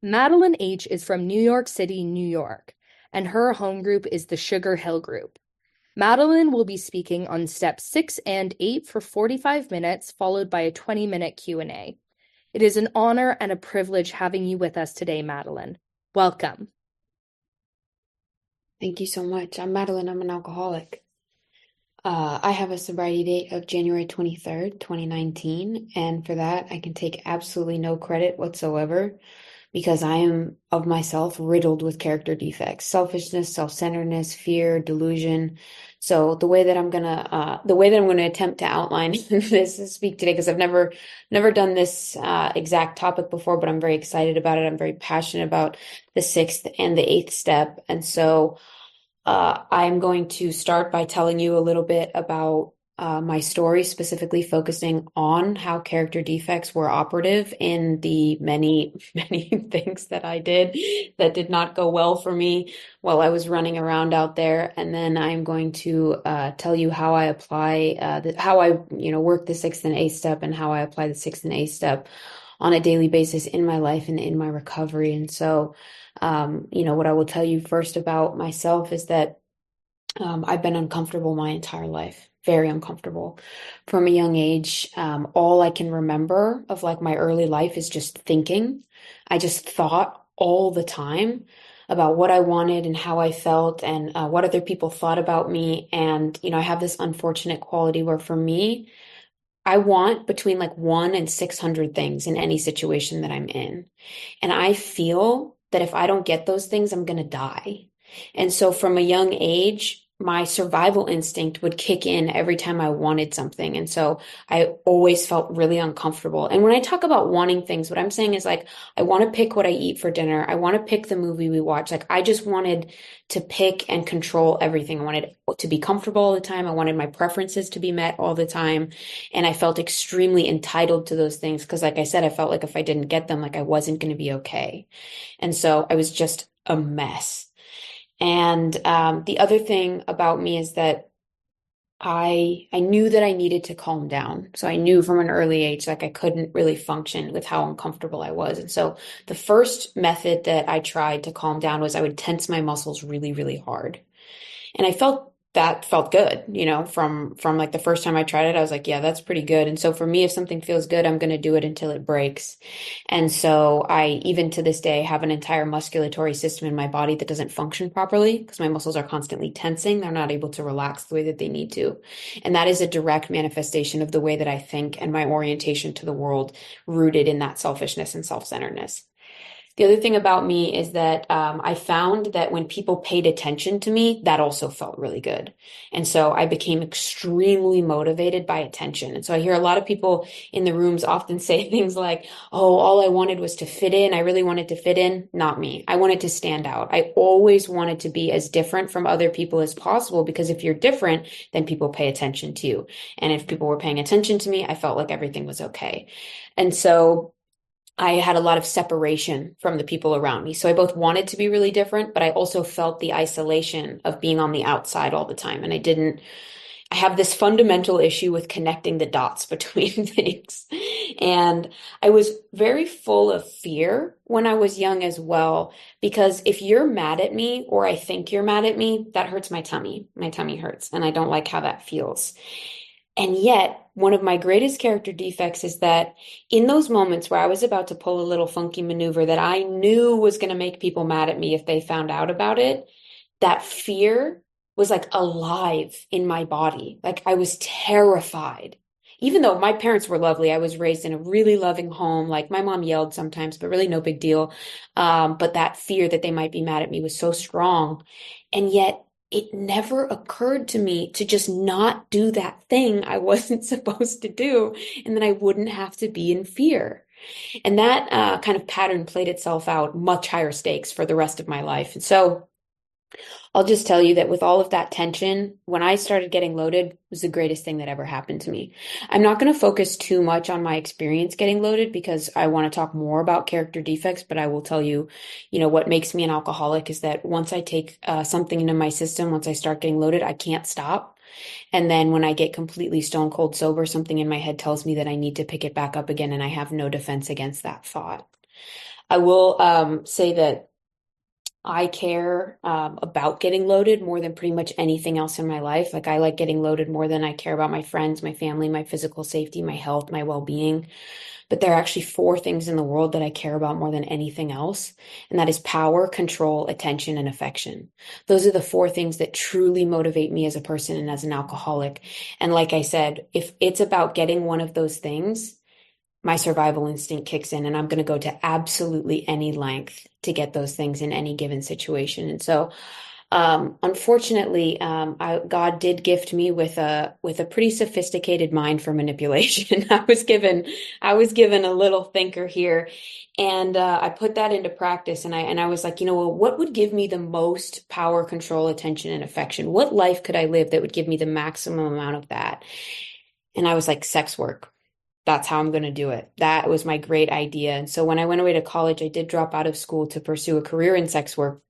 Madeline H. is from New York City, New York, and her home group is the Sugar Hill Group. Madeline will be speaking on steps 6 and 8 for 45 minutes, followed by a 20-minute Q&A. It is an honor and a privilege having you with us today, Madeline. Welcome. Thank you so much. I'm Madeline. I'm an alcoholic. I have a sobriety date of January 23rd, 2019, and for that, I can take absolutely no credit whatsoever because I am of myself riddled with character defects, selfishness, self-centeredness, fear, delusion. So the way that I'm gonna attempt to outline this and speak today, because I've never done this exact topic before, but I'm very excited about it. I'm very passionate about the sixth and the eighth step, and so. I'm going to start by telling you a little bit about my story, specifically focusing on how character defects were operative in the many, many things that I did that did not go well for me while I was running around out there. And then I'm going to tell you how I apply, how I, work the sixth and eighth step and how I apply the sixth and eighth step on a daily basis in my life and in my recovery. And so, what I will tell you first about myself is that I've been uncomfortable my entire life, very uncomfortable. From a young age, all I can remember of like my early life is just thinking. I just thought all the time about what I wanted and how I felt and what other people thought about me. And, I have this unfortunate quality where for me, I want between like 1 and 600 things in any situation that I'm in. And I feel that if I don't get those things, I'm going to die. And so from a young age, my survival instinct would kick in every time I wanted something. And so I always felt really uncomfortable. And when I talk about wanting things, what I'm saying is like, I want to pick what I eat for dinner. I want to pick the movie we watch. Like, I just wanted to pick and control everything. I wanted to be comfortable all the time. I wanted my preferences to be met all the time. And I felt extremely entitled to those things because, like I said, I felt like if I didn't get them, like I wasn't going to be okay. And so I was just a mess. And the other thing about me is that I knew that I needed to calm down. So I knew from an early age, like I couldn't really function with how uncomfortable I was. And so the first method that I tried to calm down was I would tense my muscles really, really hard. And I felt that felt good, from like the first time I tried it, I was like, yeah, that's pretty good. And so for me, if something feels good, I'm going to do it until it breaks. And so I, even to this day, have an entire musculatory system in my body that doesn't function properly because my muscles are constantly tensing. They're not able to relax the way that they need to. And that is a direct manifestation of the way that I think and my orientation to the world, rooted in that selfishness and self-centeredness. The other thing about me is that I found that when people paid attention to me, that also felt really good. And so I became extremely motivated by attention. And so I hear a lot of people in the rooms often say things like, oh, all I wanted was to fit in. I really wanted to fit in. Not me. I wanted to stand out. I always wanted to be as different from other people as possible because if you're different, then people pay attention to you. And if people were paying attention to me, I felt like everything was okay. And so I had a lot of separation from the people around me. So I both wanted to be really different, but I also felt the isolation of being on the outside all the time. And I have this fundamental issue with connecting the dots between things. And I was very full of fear when I was young as well, because if you're mad at me or I think you're mad at me, that hurts my tummy. My tummy hurts, and I don't like how that feels. And yet, one of my greatest character defects is that in those moments where I was about to pull a little funky maneuver that I knew was going to make people mad at me if they found out about it, that fear was like alive in my body. Like I was terrified. Even though my parents were lovely, I was raised in a really loving home. Like my mom yelled sometimes, but really no big deal. But that fear that they might be mad at me was so strong. And yet, it never occurred to me to just not do that thing I wasn't supposed to do, and then I wouldn't have to be in fear. And that kind of pattern played itself out much higher stakes for the rest of my life. And so I'll just tell you that with all of that tension, when I started getting loaded, it was the greatest thing that ever happened to me. I'm not going to focus too much on my experience getting loaded because I want to talk more about character defects, but I will tell you, what makes me an alcoholic is that once I take something into my system, once I start getting loaded, I can't stop. And then when I get completely stone cold sober, something in my head tells me that I need to pick it back up again, and I have no defense against that thought. I will say that I care about getting loaded more than pretty much anything else in my life. Like I like getting loaded more than I care about my friends, my family, my physical safety, my health, my well-being. But there are actually four things in the world that I care about more than anything else. And that is power, control, attention, and affection. Those are the four things that truly motivate me as a person and as an alcoholic. And like I said, if it's about getting one of those things, my survival instinct kicks in and I'm going to go to absolutely any length to get those things in any given situation. And so, unfortunately, God did gift me with a pretty sophisticated mind for manipulation. I was given a little thinker here, and I put that into practice. And I was like, you know, well, what would give me the most power, control, attention, and affection? What life could I live that would give me the maximum amount of that? And I was like, sex work. That's how I'm going to do it. That was my great idea. And so when I went away to college, I did drop out of school to pursue a career in sex work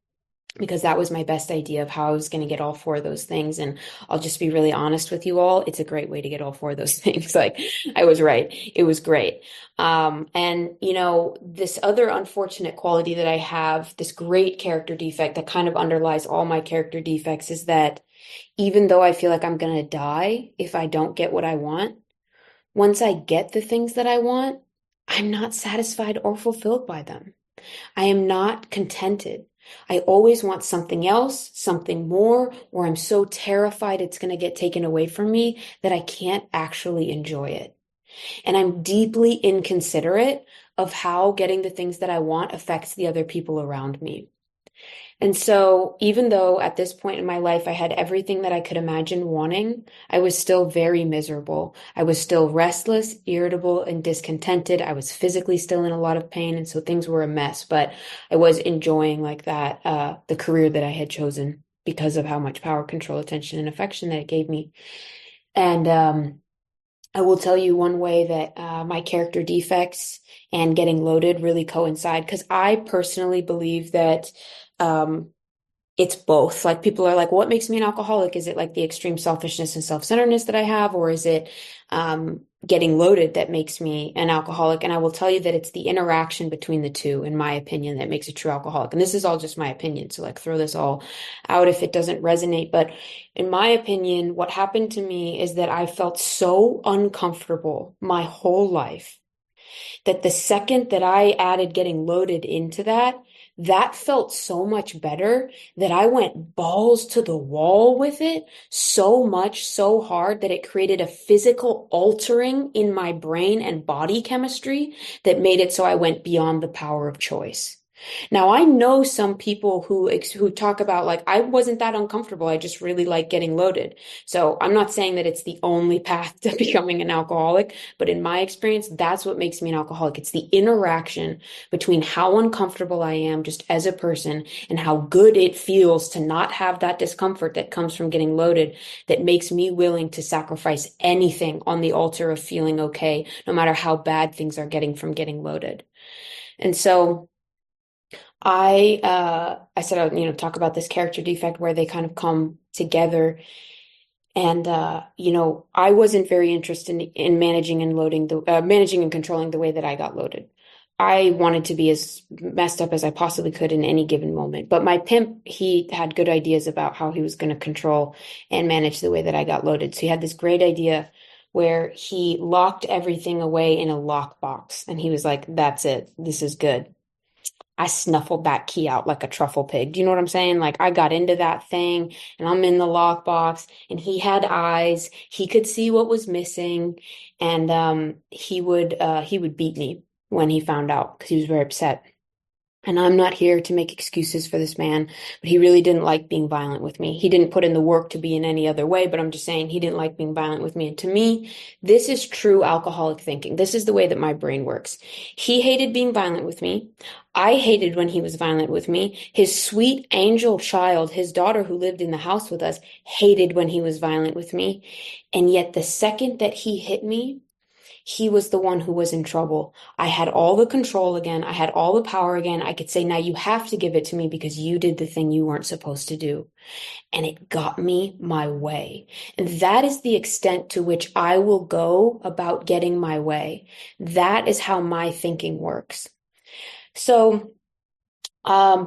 because that was my best idea of how I was going to get all four of those things. And I'll just be really honest with you all. It's a great way to get all four of those things. Like I was right. It was great. And you know, this other unfortunate quality that I have, this great character defect that kind of underlies all my character defects is that even though I feel like I'm going to die if I don't get what I want, once I get the things that I want, I'm not satisfied or fulfilled by them. I am not contented. I always want something else, something more, or I'm so terrified it's going to get taken away from me that I can't actually enjoy it. And I'm deeply inconsiderate of how getting the things that I want affects the other people around me. And so, even though at this point in my life I had everything that I could imagine wanting, I was still very miserable. I was still restless, irritable, and discontented. I was physically still in a lot of pain, and so things were a mess. But I was enjoying like that, the career that I had chosen because of how much power, control, attention, and affection that it gave me. And I will tell you one way that my character defects and getting loaded really coincide because I personally believe that. Um, it's both. Like people are like, what makes me an alcoholic? Is it like the extreme selfishness and self-centeredness that I have, or is it getting loaded that makes me an alcoholic? And I will tell you that it's the interaction between the two, in my opinion, that makes a true alcoholic. And this is all just my opinion. So like throw this all out if it doesn't resonate. But in my opinion, what happened to me is that I felt so uncomfortable my whole life that the second that I added getting loaded into that, that felt so much better that I went balls to the wall with it so much, so hard that it created a physical altering in my brain and body chemistry that made it so I went beyond the power of choice. Now, I know some people who talk about like, I wasn't that uncomfortable. I just really like getting loaded. So I'm not saying that it's the only path to becoming an alcoholic, but in my experience, that's what makes me an alcoholic. It's the interaction between how uncomfortable I am just as a person and how good it feels to not have that discomfort that comes from getting loaded that makes me willing to sacrifice anything on the altar of feeling okay, no matter how bad things are getting from getting loaded. And so I said I would, you know, talk about this character defect where they kind of come together. And you know, I wasn't very interested in managing and managing and controlling the way that I got loaded. I wanted to be as messed up as I possibly could in any given moment. But my pimp, he had good ideas about how he was going to control and manage the way that I got loaded. So he had this great idea where he locked everything away in a lockbox. And he was like, that's it. This is good. I snuffled that key out like a truffle pig. Do you know what I'm saying? Like I got into that thing and I'm in the lockbox and he had eyes. He could see what was missing and he would beat me when he found out because he was very upset. And I'm not here to make excuses for this man, but he really didn't like being violent with me. He didn't put in the work to be in any other way, but I'm just saying he didn't like being violent with me. And to me, this is true alcoholic thinking. This is the way that my brain works. He hated being violent with me. I hated when he was violent with me. His sweet angel child, his daughter who lived in the house with us, hated when he was violent with me. And yet the second that he hit me, he was the one who was in trouble. I had all the control again. I had all the power again. I could say, now you have to give it to me because you did the thing you weren't supposed to do. And it got me my way. And that is the extent to which I will go about getting my way. That is how my thinking works. So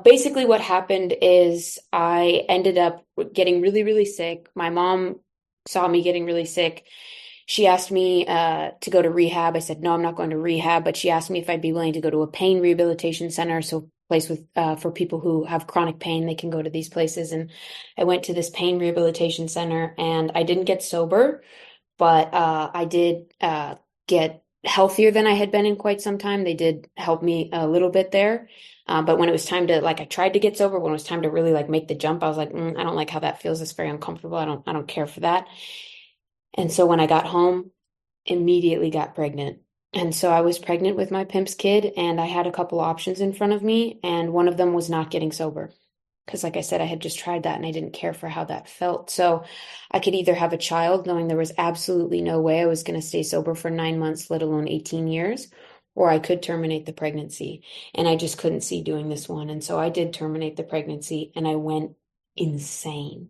basically what happened is I ended up getting really, really sick. My mom saw me getting really sick. She asked me to go to rehab. I said, no, I'm not going to rehab, but she asked me if I'd be willing to go to a pain rehabilitation center. So place with for people who have chronic pain, they can go to these places. And I went to this pain rehabilitation center and I didn't get sober, but I did get healthier than I had been in quite some time. They did help me a little bit there. But when it was time to like, I tried to get sober. When it was time to really like make the jump, I was like, I don't like how that feels. It's very uncomfortable. I don't care for that. And so when I got home, immediately got pregnant. And so I was pregnant with my pimp's kid, and I had a couple options in front of me, and one of them was not getting sober. Because, like I said, I had just tried that and I didn't care for how that felt. So I could either have a child, knowing there was absolutely no way I was going to stay sober for 9 months, let alone 18 years, or I could terminate the pregnancy. And I just couldn't see doing this one. And so I did terminate the pregnancy and I went insane.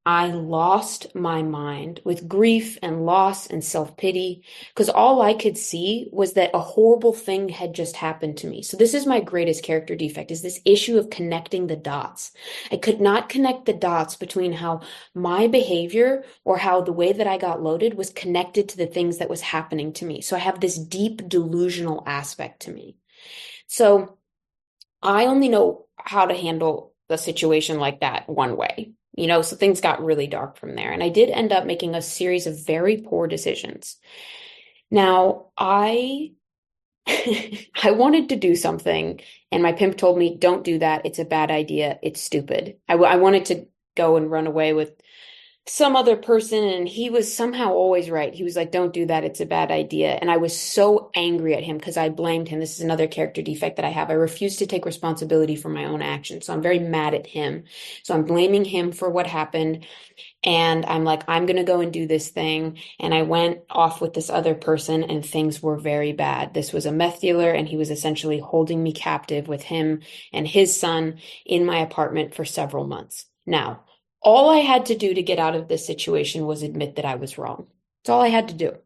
I lost my mind with grief and loss and self-pity because all I could see was that a horrible thing had just happened to me. So this is my greatest character defect, is this issue of connecting the dots. I could not connect the dots between how my behavior or how the way that I got loaded was connected to the things that was happening to me. So I have this deep delusional aspect to me. So I only know how to handle a situation like that one way, so things got really dark from there. And I did end up making a series of very poor decisions. Now, I wanted to do something, and my pimp told me, don't do that. It's a bad idea. It's stupid. I wanted to go and run away with some other person, and he was somehow always right. He was like, don't do that. It's a bad idea. And I was so angry at him because I blamed him. This is another character defect that I have. I refuse to take responsibility for my own actions. So I'm very mad at him. So I'm blaming him for what happened. And I'm like, I'm going to go and do this thing. And I went off with this other person, and things were very bad. This was a meth dealer, and he was essentially holding me captive with him and his son in my apartment for several months. Now, all I had to do to get out of this situation was admit that I was wrong. That's all I had to do.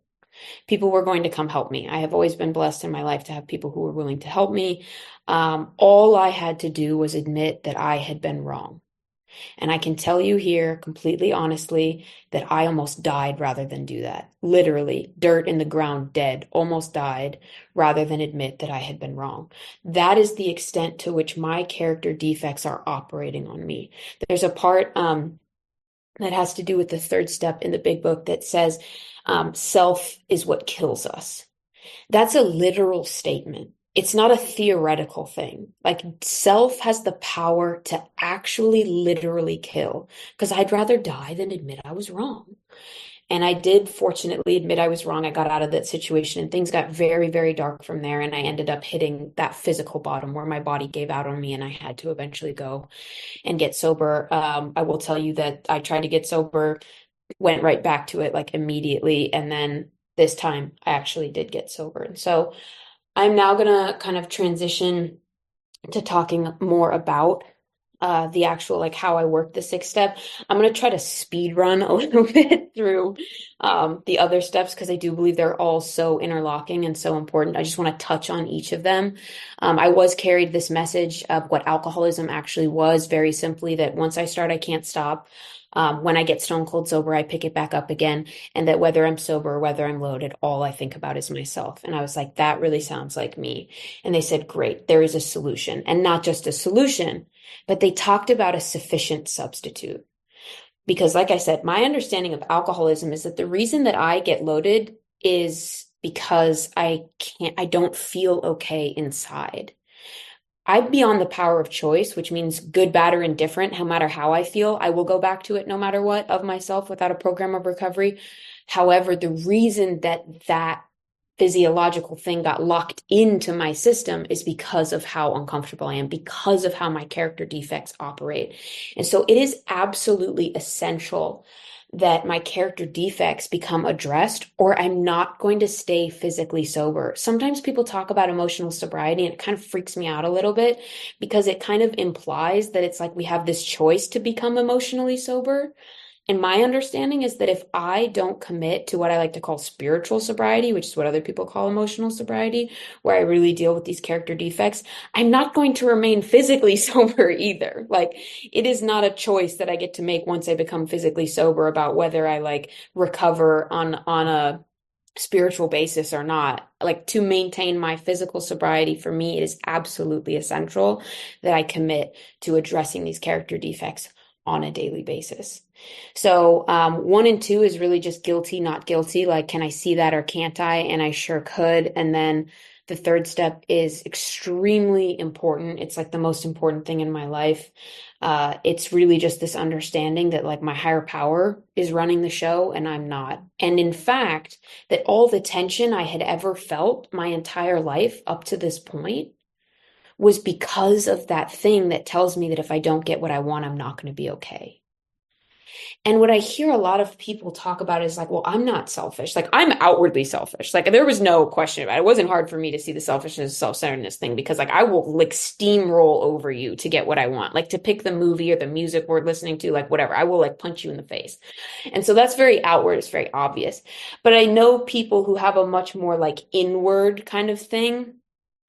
People were going to come help me. I have always been blessed in my life to have people who were willing to help me. All I had to do was admit that I had been wrong. And I can tell you here completely honestly that I almost died rather than do that. Literally, dirt in the ground, dead, almost died rather than admit that I had been wrong. That is the extent to which my character defects are operating on me. There's a part that has to do with the third step in the big book that says self is what kills us. That's a literal statement. It's not a theoretical thing. Like self has the power to actually literally kill, because I'd rather die than admit I was wrong. And I did fortunately admit I was wrong. I got out of that situation and things got very, very dark from there. And I ended up hitting that physical bottom where my body gave out on me and I had to eventually go and get sober. I will tell you that I tried to get sober, went right back to it like immediately. And then this time I actually did get sober. And so I'm now going to kind of transition to talking more about the actual, like how I work the sixth step. I'm going to try to speed run a little bit through the other steps because I do believe they're all so interlocking and so important. I just want to touch on each of them. I was carried this message of what alcoholism actually was, very simply, that once I start, I can't stop. When I get stone cold sober, I pick it back up again. And that whether I'm sober or whether I'm loaded, all I think about is myself. And I was like, that really sounds like me. And they said, great, there is a solution. And not just a solution, but they talked about a sufficient substitute. Because like I said, my understanding of alcoholism is that the reason that I get loaded is because I don't feel okay inside. I'm beyond the power of choice, which means good, bad, or indifferent. No matter how I feel, I will go back to it no matter what of myself without a program of recovery. However, the reason that physiological thing got locked into my system is because of how uncomfortable I am, because of how my character defects operate. And so it is absolutely essential that my character defects become addressed, or I'm not going to stay physically sober. Sometimes people talk about emotional sobriety, and it kind of freaks me out a little bit because it kind of implies that it's like we have this choice to become emotionally sober. And my understanding is that if I don't commit to what I like to call spiritual sobriety, which is what other people call emotional sobriety, where I really deal with these character defects, I'm not going to remain physically sober either. Like, it is not a choice that I get to make once I become physically sober about whether I like recover on a spiritual basis or not. Like, to maintain my physical sobriety, for me, it is absolutely essential that I commit to addressing these character defects on a daily basis. So, one and two is really just guilty, not guilty. Like, can I see that or can't I? And I sure could. And then the third step is extremely important. It's like the most important thing in my life. It's really just this understanding that like my higher power is running the show and I'm not. And in fact, that all the tension I had ever felt my entire life up to this point was because of that thing that tells me that if I don't get what I want, I'm not going to be okay. And what I hear a lot of people talk about is like, well, I'm not selfish. Like, I'm outwardly selfish. Like, there was no question about it. It wasn't hard for me to see the selfishness, self-centeredness thing because, like, I will like steamroll over you to get what I want. Like, to pick the movie or the music we're listening to, like, whatever. I will like punch you in the face. And so that's very outward. It's very obvious. But I know people who have a much more like inward kind of thing.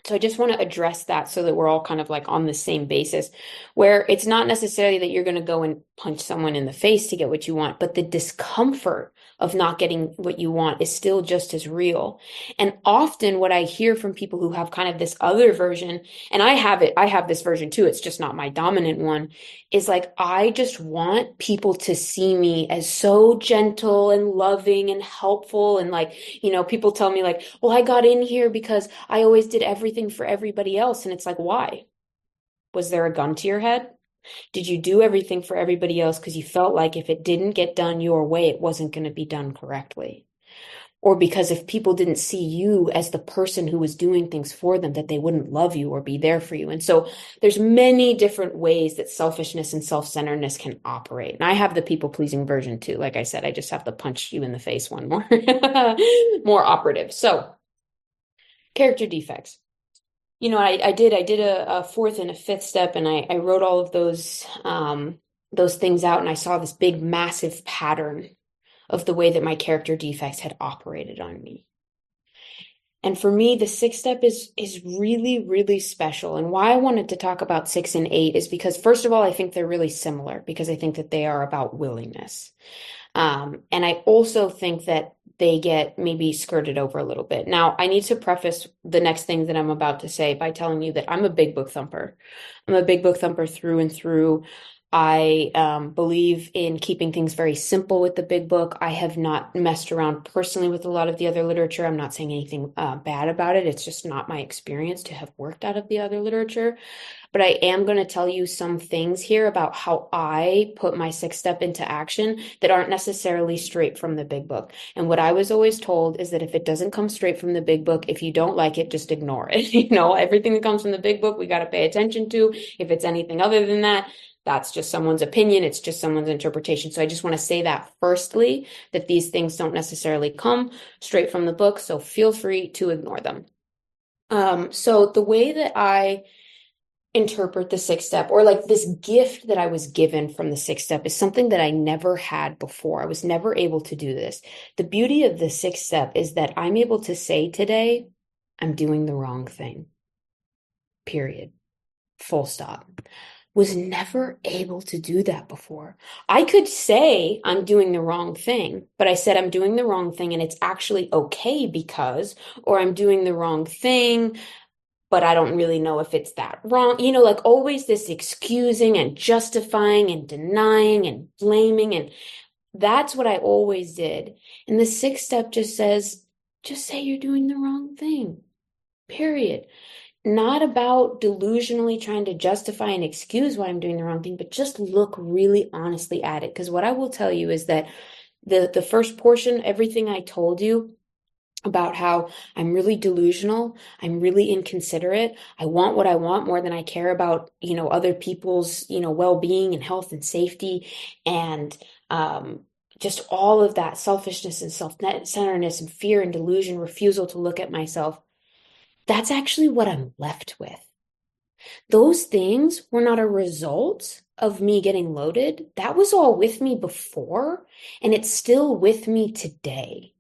So I just want to address that so that we're all kind of like on the same basis, where it's not necessarily that you're going to go and punch someone in the face to get what you want, but the discomfort of not getting what you want is still just as real. And often what I hear from people who have kind of this other version, and I have this version too, it's just not my dominant one, is like, I just want people to see me as so gentle and loving and helpful. And like, people tell me like, well, I got in here because I always did everything for everybody else. And it's like, why? Was there a gun to your head? Did you do everything for everybody else because you felt like if it didn't get done your way, it wasn't going to be done correctly? Or because if people didn't see you as the person who was doing things for them, that they wouldn't love you or be there for you. And so there's many different ways that selfishness and self-centeredness can operate. And I have the people-pleasing version too. Like I said, I just have to punch you in the face one more, more operative. So character defects. I did a fourth and a fifth step, and I wrote all of those things out, and I saw this big, massive pattern of the way that my character defects had operated on me. And for me, the sixth step is really, really special. And why I wanted to talk about six and eight is because, first of all, I think they're really similar because I think that they are about willingness. And I also think that they get maybe skirted over a little bit. Now, I need to preface the next thing that I'm about to say by telling you that I'm a big book thumper. I'm a big book thumper through and through. I believe in keeping things very simple with the big book. I have not messed around personally with a lot of the other literature. I'm not saying anything bad about it. It's just not my experience to have worked out of the other literature. But I am going to tell you some things here about how I put my sixth step into action that aren't necessarily straight from the big book. And what I was always told is that if it doesn't come straight from the big book, if you don't like it, just ignore it. Everything that comes from the big book, we got to pay attention to. If it's anything other than that, that's just someone's opinion. It's just someone's interpretation. So I just want to say that firstly, that these things don't necessarily come straight from the book. So feel free to ignore them. So the way that I interpret the sixth step, or like this gift that I was given from the sixth step, is something that I never had before. I was never able to do this. The beauty of the sixth step is that I'm able to say today, I'm doing the wrong thing. Period. Full stop. Was never able to do that before. I could say I'm doing the wrong thing, but I said I'm doing the wrong thing and it's actually okay because, or I'm doing the wrong thing, but I don't really know if it's that wrong. Like always this excusing and justifying and denying and blaming. And that's what I always did. And the sixth step just says, just say you're doing the wrong thing, period. Not about delusionally trying to justify and excuse why I'm doing the wrong thing, but just look really honestly at it. Because what I will tell you is that the first portion, everything I told you about how I'm really delusional, I'm really inconsiderate, I want what I want more than I care about, other people's, well-being and health and safety, and just all of that selfishness and self-centeredness and fear and delusion, refusal to look at myself. That's actually what I'm left with. Those things were not a result of me getting loaded. That was all with me before, and it's still with me today.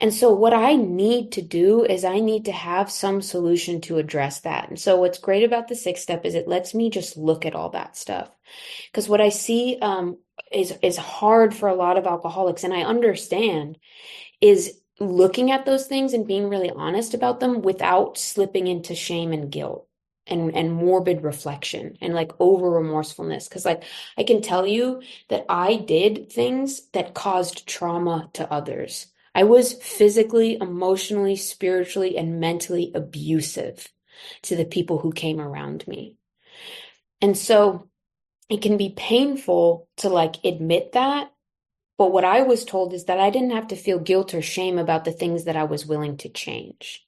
And so, what I need to do is I need to have some solution to address that. And so, what's great about the sixth step is it lets me just look at all that stuff. Because what I see is hard for a lot of alcoholics, and I understand, is looking at those things and being really honest about them without slipping into shame and guilt and morbid reflection and like over remorsefulness. Because like I can tell you that I did things that caused trauma to others. I was physically, emotionally, spiritually, and mentally abusive to the people who came around me. And so it can be painful to like admit that. But what I was told is that I didn't have to feel guilt or shame about the things that I was willing to change.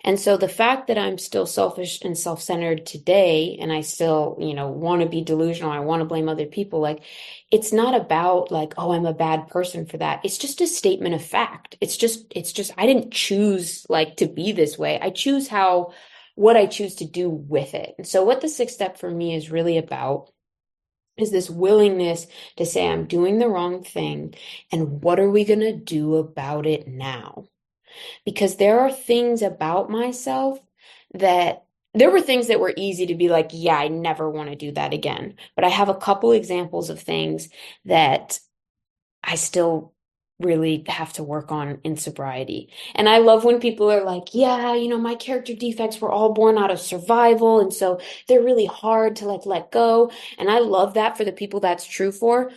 And so the fact that I'm still selfish and self-centered today, and I still, want to be delusional, I want to blame other people, like, it's not about like, oh, I'm a bad person for that. It's just a statement of fact. It's just, I didn't choose like to be this way. I choose what I choose to do with it. And so what the sixth step for me is really about is this willingness to say, I'm doing the wrong thing, and what are we going to do about it now? Because there are things about myself that there were things that were easy to be like, yeah, I never want to do that again. But I have a couple examples of things that I still really have to work on in sobriety. And I love when people are like, yeah, my character defects were all born out of survival. And so they're really hard to like let go. And I love that for the people that's true for.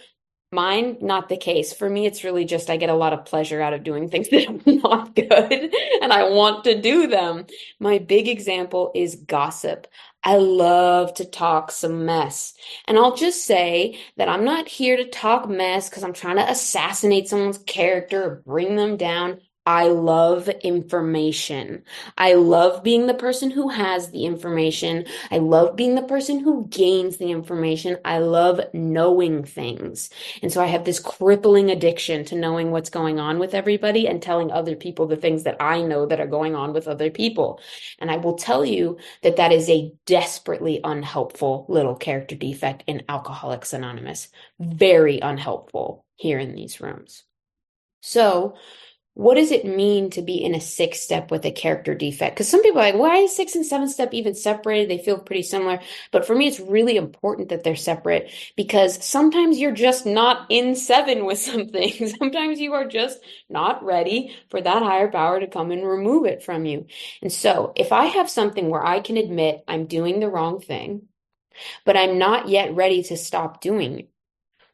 Mine, not the case. For me, it's really just I get a lot of pleasure out of doing things that are not good and I want to do them. My big example is gossip. I love to talk some mess. And I'll just say that I'm not here to talk mess because I'm trying to assassinate someone's character or bring them down. I love information. I love being the person who has the information. I love being the person who gains the information. I love knowing things. And so I have this crippling addiction to knowing what's going on with everybody and telling other people the things that I know that are going on with other people. And I will tell you that that is a desperately unhelpful little character defect in Alcoholics Anonymous. Very unhelpful here in these rooms. So, what does it mean to be in a sixth step with a character defect? Because some people are like, why is sixth and seventh step even separated? They feel pretty similar. But for me, it's really important that they're separate because sometimes you're just not in seven with something. Sometimes you are just not ready for that higher power to come and remove it from you. And so if I have something where I can admit I'm doing the wrong thing, but I'm not yet ready to stop doing it,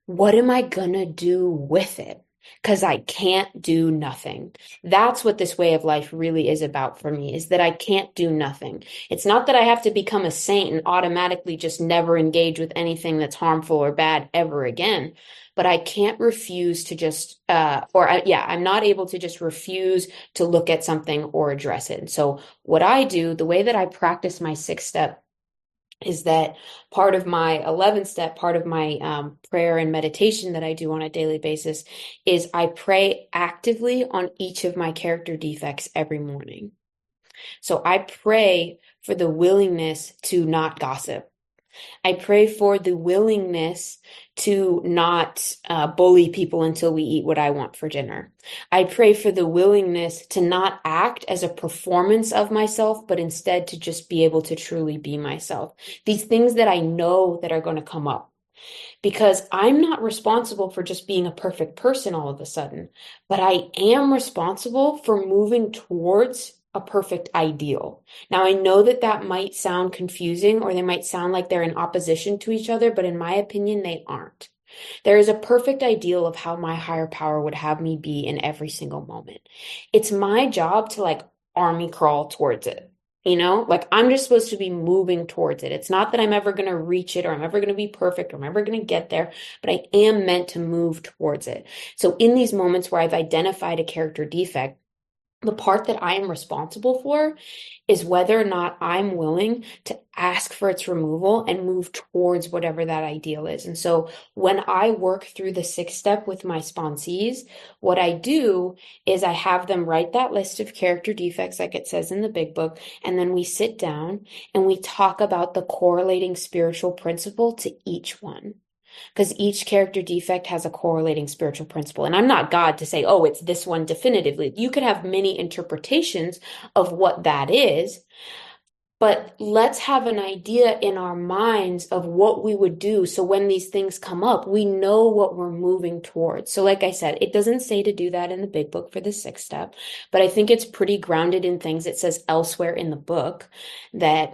what am I gonna do with it? Because I can't do nothing. That's what this way of life really is about for me, is that I can't do nothing. It's not that I have to become a saint and automatically just never engage with anything that's harmful or bad ever again. But I can't refuse to just, I'm not able to just refuse to look at something or address it. And so what I do, the way that I practice my sixth step is that part of my 11th step, part of my prayer and meditation that I do on a daily basis is I pray actively on each of my character defects every morning. So I pray for the willingness to not gossip. I pray for the willingness to not bully people until we eat what I want for dinner. I pray for the willingness to not act as a performance of myself, but instead to just be able to truly be myself. These things that I know that are going to come up. Because I'm not responsible for just being a perfect person all of a sudden, but I am responsible for moving towards a perfect ideal. Now, I know that that might sound confusing or they might sound like they're in opposition to each other, but in my opinion, they aren't. There is a perfect ideal of how my higher power would have me be in every single moment. It's my job to like army crawl towards it. Like I'm just supposed to be moving towards it. It's not that I'm ever going to reach it or I'm ever going to be perfect or I'm ever going to get there, but I am meant to move towards it. So in these moments where I've identified a character defect, The part that I am responsible for is whether or not I'm willing to ask for its removal and move towards whatever that ideal is. And so when I work through the 6 step with my sponsees, what I do is I have them write that list of character defects, like it says in the big book, and then we sit down and we talk about the correlating spiritual principle to each one, because each character defect has a correlating spiritual principle. And I'm not God to say, oh, it's this one definitively. You could have many interpretations of what that is, but let's have an idea in our minds of what we would do. So when these things come up, we know what we're moving towards. So like I said, it doesn't say to do that in the big book for the 6 step, but I think it's pretty grounded in things it says elsewhere in the book that,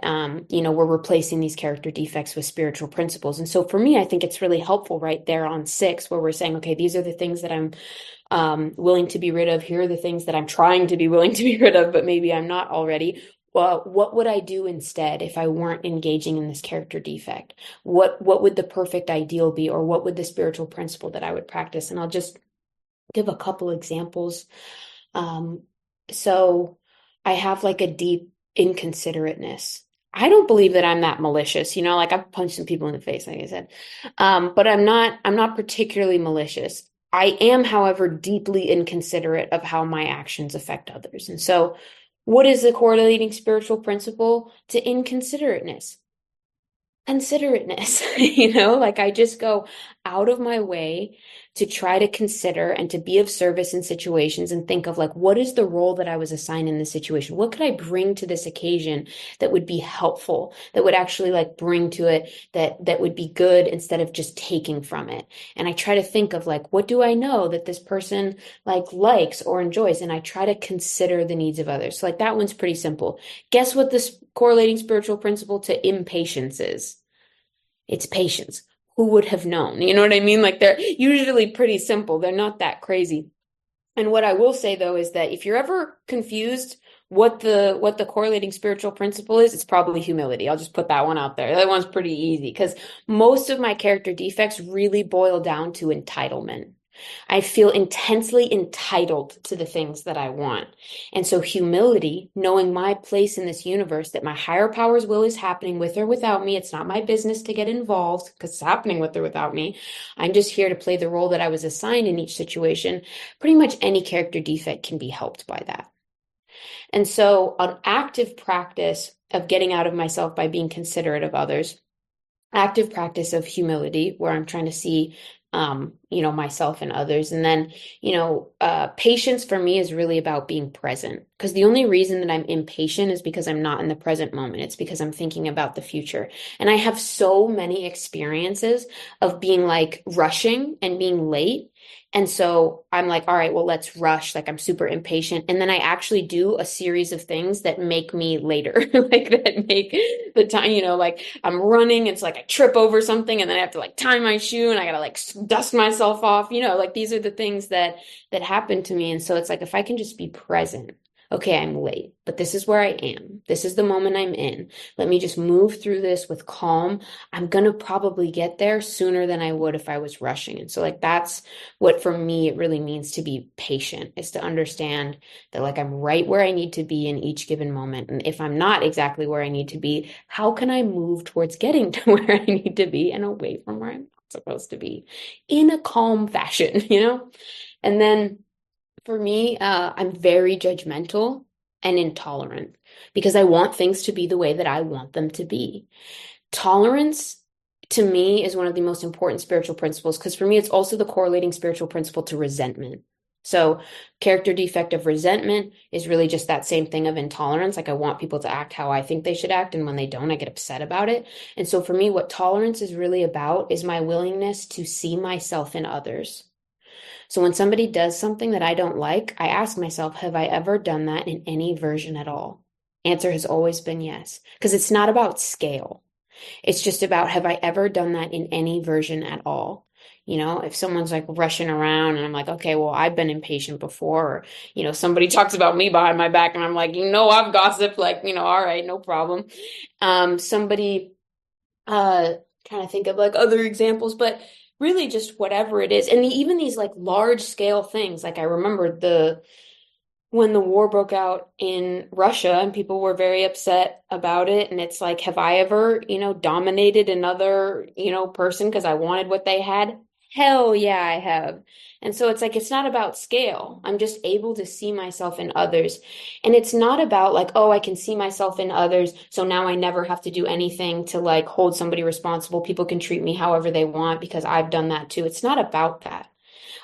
we're replacing these character defects with spiritual principles. And so for me, I think it's really helpful right there on 6, where we're saying, okay, these are the things that I'm willing to be rid of. Here are the things that I'm trying to be willing to be rid of, but maybe I'm not already. Well, what would I do instead if I weren't engaging in this character defect? What would the perfect ideal be, or what would the spiritual principle that I would practice? And I'll just give a couple examples. Um, so I have like a deep inconsiderateness. I don't believe that I'm that malicious, like I've punched some people in the face, like I said. But I'm not particularly malicious. I am, however, deeply inconsiderate of how my actions affect others. And so what is the correlating spiritual principle to inconsiderateness? Considerateness, like I just go out of my way to try to consider and to be of service in situations and think of like, what is the role that I was assigned in this situation? What could I bring to this occasion that would be helpful, that would actually like bring to it that would be good instead of just taking from it? And I try to think of like, what do I know that this person like likes or enjoys? And I try to consider the needs of others. So like that one's pretty simple. Guess what this correlating spiritual principle to impatience is? It's patience. Who would have known? You know what I mean? Like they're usually pretty simple. They're not that crazy. And what I will say though is that if you're ever confused what the correlating spiritual principle is, it's probably humility. I'll just put that one out there. That one's pretty easy because most of my character defects really boil down to entitlement. I feel intensely entitled to the things that I want. And so humility, knowing my place in this universe, that my higher power's will is happening with or without me. It's not my business to get involved because it's happening with or without me. I'm just here to play the role that I was assigned in each situation. Pretty much any character defect can be helped by that. And so an active practice of getting out of myself by being considerate of others, active practice of humility, where I'm trying to see myself and others. And then, patience for me is really about being present, because the only reason that I'm impatient is because I'm not in the present moment. It's because I'm thinking about the future. And I have so many experiences of being like rushing and being late. And so I'm like, all right, well, let's rush. Like I'm super impatient. And then I actually do a series of things that make me later, like that make the time, like I'm running. It's like I trip over something and then I have to like tie my shoe and I gotta like dust myself off, like these are the things that happen to me. And so it's like, if I can just be present, okay, I'm late, but this is where I am. This is the moment I'm in. Let me just move through this with calm. I'm going to probably get there sooner than I would if I was rushing. And so like, that's what for me, it really means to be patient, is to understand that like, I'm right where I need to be in each given moment. And if I'm not exactly where I need to be, how can I move towards getting to where I need to be and away from where I'm not supposed to be in a calm fashion, And then for me, I'm very judgmental and intolerant because I want things to be the way that I want them to be. Tolerance to me is one of the most important spiritual principles, because for me, it's also the correlating spiritual principle to resentment. So character defect of resentment is really just that same thing of intolerance. Like I want people to act how I think they should act. And when they don't, I get upset about it. And so for me, what tolerance is really about is my willingness to see myself in others. So when somebody does something that I don't like, I ask myself, have I ever done that in any version at all? Answer has always been yes, because it's not about scale. It's just about, have I ever done that in any version at all? If someone's like rushing around and I'm like, okay, well, I've been impatient before, or, somebody talks about me behind my back and I'm like, I've gossiped, like, all right, no problem. Somebody, trying to think of like other examples, but really just whatever it is. And even these like large scale things, like I remember when the war broke out in Russia and people were very upset about it. And it's like, have I ever, dominated another, person because I wanted what they had? Hell yeah, I have. And so it's like, it's not about scale. I'm just able to see myself in others. And it's not about like, oh, I can see myself in others. So now I never have to do anything to like hold somebody responsible. People can treat me however they want because I've done that too. It's not about that.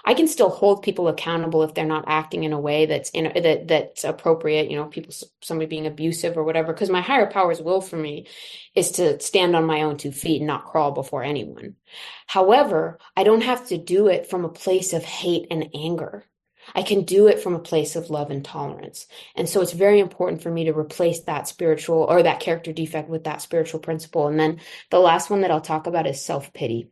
I can still hold people accountable if they're not acting in a way that's appropriate, people somebody being abusive or whatever, because my higher power's will for me is to stand on my own 2 feet and not crawl before anyone. However, I don't have to do it from a place of hate and anger. I can do it from a place of love and tolerance. And so it's very important for me to replace that spiritual or that character defect with that spiritual principle. And then the last one that I'll talk about is self-pity.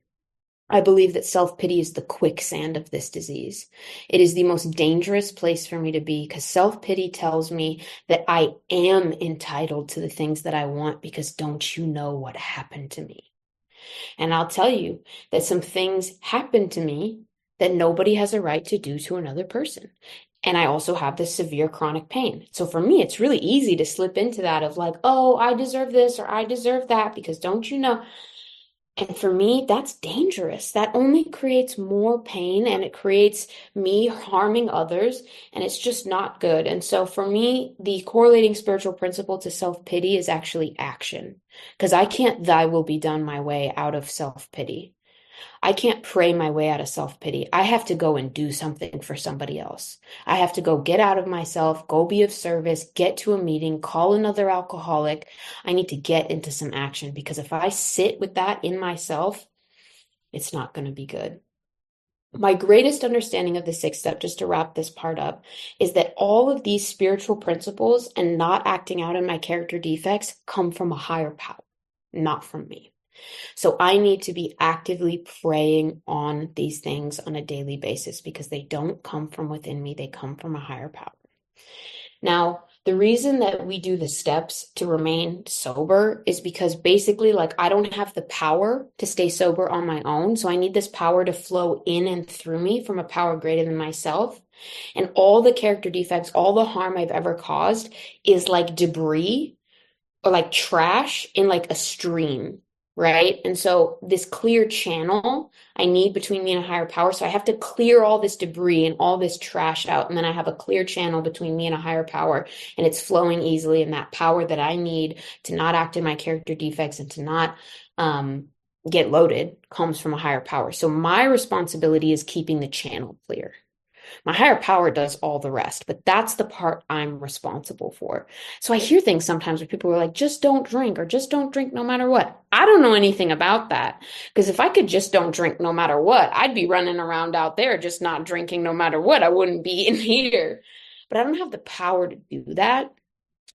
I believe that self-pity is the quicksand of this disease. It is the most dangerous place for me to be because self-pity tells me that I am entitled to the things that I want because don't you know what happened to me? And I'll tell you that some things happened to me that nobody has a right to do to another person. And I also have this severe chronic pain. So for me, it's really easy to slip into that of like, oh, I deserve this or I deserve that because don't you know? And for me, that's dangerous. That only creates more pain and it creates me harming others, and it's just not good. And so for me, the correlating spiritual principle to self-pity is actually action, because I can't thy will be done my way out of self-pity. I can't pray my way out of self-pity. I have to go and do something for somebody else. I have to go get out of myself, go be of service, get to a meeting, call another alcoholic. I need to get into some action because if I sit with that in myself, it's not going to be good. My greatest understanding of the sixth step, just to wrap this part up, is that all of these spiritual principles and not acting out in my character defects come from a higher power, not from me. So I need to be actively praying on these things on a daily basis because they don't come from within me, they come from a higher power. Now, the reason that we do the steps to remain sober is because basically, like, I don't have the power to stay sober on my own. So I need this power to flow in and through me from a power greater than myself. And all the character defects, all the harm I've ever caused is like debris or like trash in like a stream, right? And so this clear channel I need between me and a higher power. So I have to clear all this debris and all this trash out. And then I have a clear channel between me and a higher power, and it's flowing easily. And that power that I need to not act in my character defects and to not get loaded comes from a higher power. So my responsibility is keeping the channel clear. My higher power does all the rest, but that's the part I'm responsible for. So I hear things sometimes where people are like, just don't drink or just don't drink no matter what. I don't know anything about that because if I could just don't drink no matter what, I'd be running around out there just not drinking no matter what. I wouldn't be in here. But I don't have the power to do that.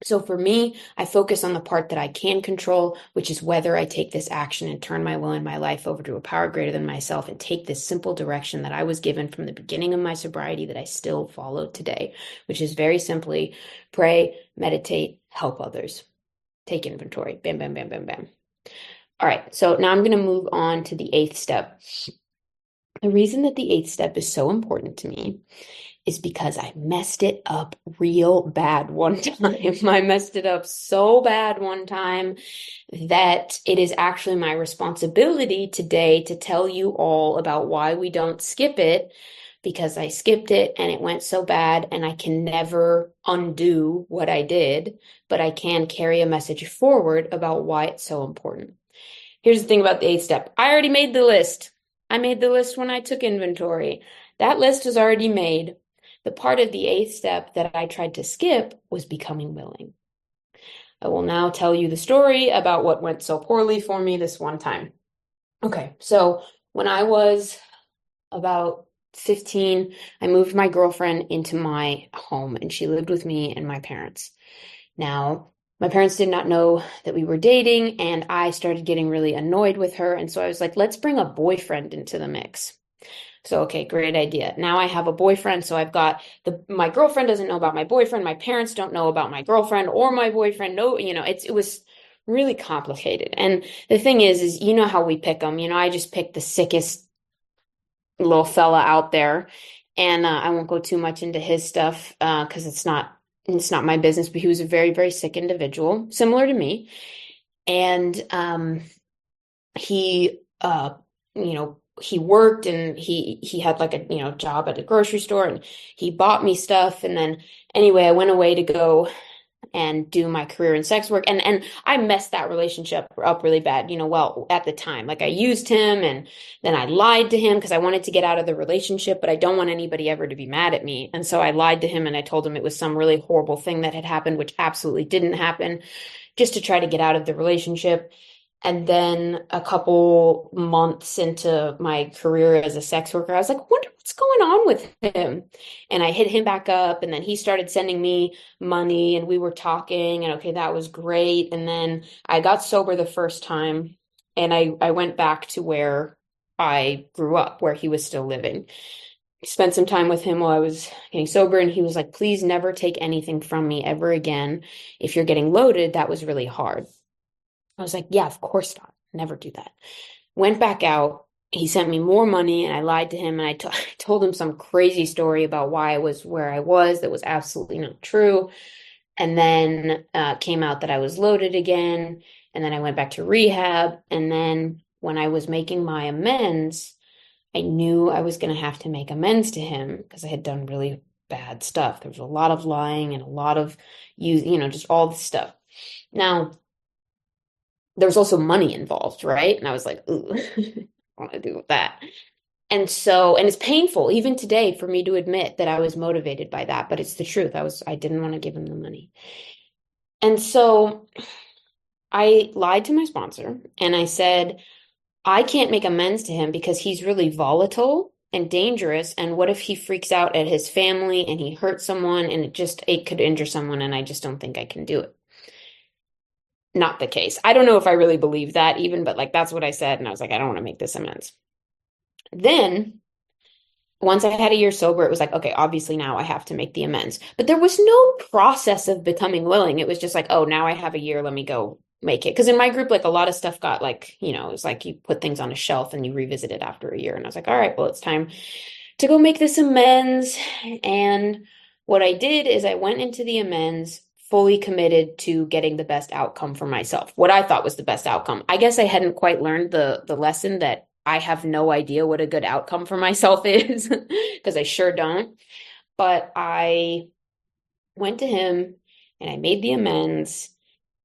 So for me, I focus on the part that I can control, which is whether I take this action and turn my will and my life over to a power greater than myself and take this simple direction that I was given from the beginning of my sobriety that I still follow today, which is very simply pray, meditate, help others, take inventory. Bam, bam, bam, bam, bam. All right, so now I'm going to move on to the eighth step. The reason that the eighth step is so important to me is because I messed it up real bad one time. I messed it up so bad one time that it is actually my responsibility today to tell you all about why we don't skip it, because I skipped it and it went so bad and I can never undo what I did, but I can carry a message forward about why it's so important. Here's the thing about the eighth step. I already made the list. I made the list when I took inventory. That list is already made. The part of the eighth step that I tried to skip was becoming willing. I will now tell you the story about what went so poorly for me this one time. Okay, so when I was about 15, I moved my girlfriend into my home and she lived with me and my parents. Now, my parents did not know that we were dating and I started getting really annoyed with her. And so I was like, let's bring a boyfriend into the mix. So, okay, great idea. Now I have a boyfriend. So I've got my girlfriend doesn't know about my boyfriend. My parents don't know about my girlfriend or my boyfriend. No, it was really complicated. And the thing is you know how we pick them. I just picked the sickest little fella out there. And I won't go too much into his stuff because it's not my business, but he was a very, very sick individual, similar to me. And he he worked and he had like a job at a grocery store, and he bought me stuff. And then anyway, I went away to go and do my career in sex work, and I messed that relationship up really bad, well, at the time. Like, I used him, and then I lied to him because I wanted to get out of the relationship, but I don't want anybody ever to be mad at me. And so I lied to him, and I told him it was some really horrible thing that had happened, which absolutely didn't happen, just to try to get out of the relationship. And then a couple months into my career as a sex worker, I was like, wonder what's going on with him. And I hit him back up, and then he started sending me money, and we were talking, and okay, that was great. And then I got sober the first time, and I went back to where I grew up, where he was still living. Spent some time with him while I was getting sober, and he was like, please never take anything from me ever again. If you're getting loaded, that was really hard. I was like, yeah, of course not. Never do that. Went back out. He sent me more money, and I lied to him, and I told him some crazy story about why I was where I was that was absolutely not true. And then came out that I was loaded again. And then I went back to rehab. And then when I was making my amends, I knew I was going to have to make amends to him because I had done really bad stuff. There was a lot of lying and a lot of just all this stuff. Now, there was also money involved, right? And I was like, ooh, I want to do that. And it's painful even today for me to admit that I was motivated by that, but it's the truth. I didn't want to give him the money. And so I lied to my sponsor, and I said, I can't make amends to him because he's really volatile and dangerous. And what if he freaks out at his family and he hurts someone, and it could injure someone, and I just don't think I can do it. Not the case. I don't know if I really believe that even, but like that's what I said. And I was like, I don't want to make this amends. Then once I had a year sober, it was like, okay, obviously now I have to make the amends. But there was no process of becoming willing. It was just like, oh, now I have a year, let me go make it. Because in my group, like a lot of stuff got like, it was like you put things on a shelf and you revisit it after a year. And I was like, all right, well, it's time to go make this amends. And what I did is I went into the amends fully committed to getting the best outcome for myself. What I thought was the best outcome. I guess I hadn't quite learned the lesson that I have no idea what a good outcome for myself is because I sure don't. But I went to him and I made the amends,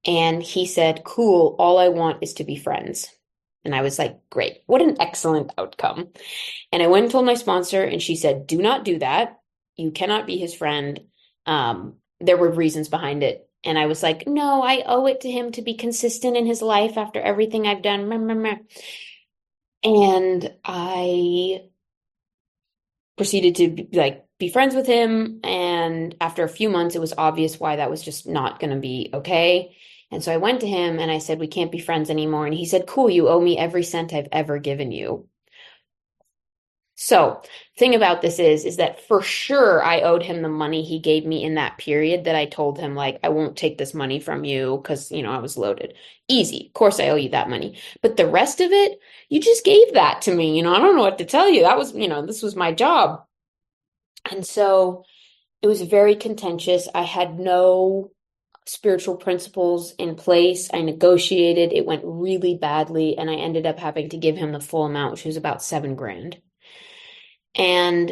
and he said, cool, all I want is to be friends. And I was like, great, what an excellent outcome. And I went and told my sponsor, and she said, do not do that. You cannot be his friend. There were reasons behind it. And I was like, no, I owe it to him to be consistent in his life after everything I've done. And I proceeded to be friends with him. And after a few months, it was obvious why that was just not going to be okay. And so I went to him and I said, we can't be friends anymore. And he said, cool, you owe me every cent I've ever given you. So, thing about this is that for sure I owed him the money he gave me in that period that I told him, like, I won't take this money from you because, I was loaded. Easy. Of course I owe you that money. But the rest of it, you just gave that to me. I don't know what to tell you. That was, this was my job. And so it was very contentious. I had no spiritual principles in place. I negotiated. It went really badly. And I ended up having to give him the full amount, which was about $7,000. And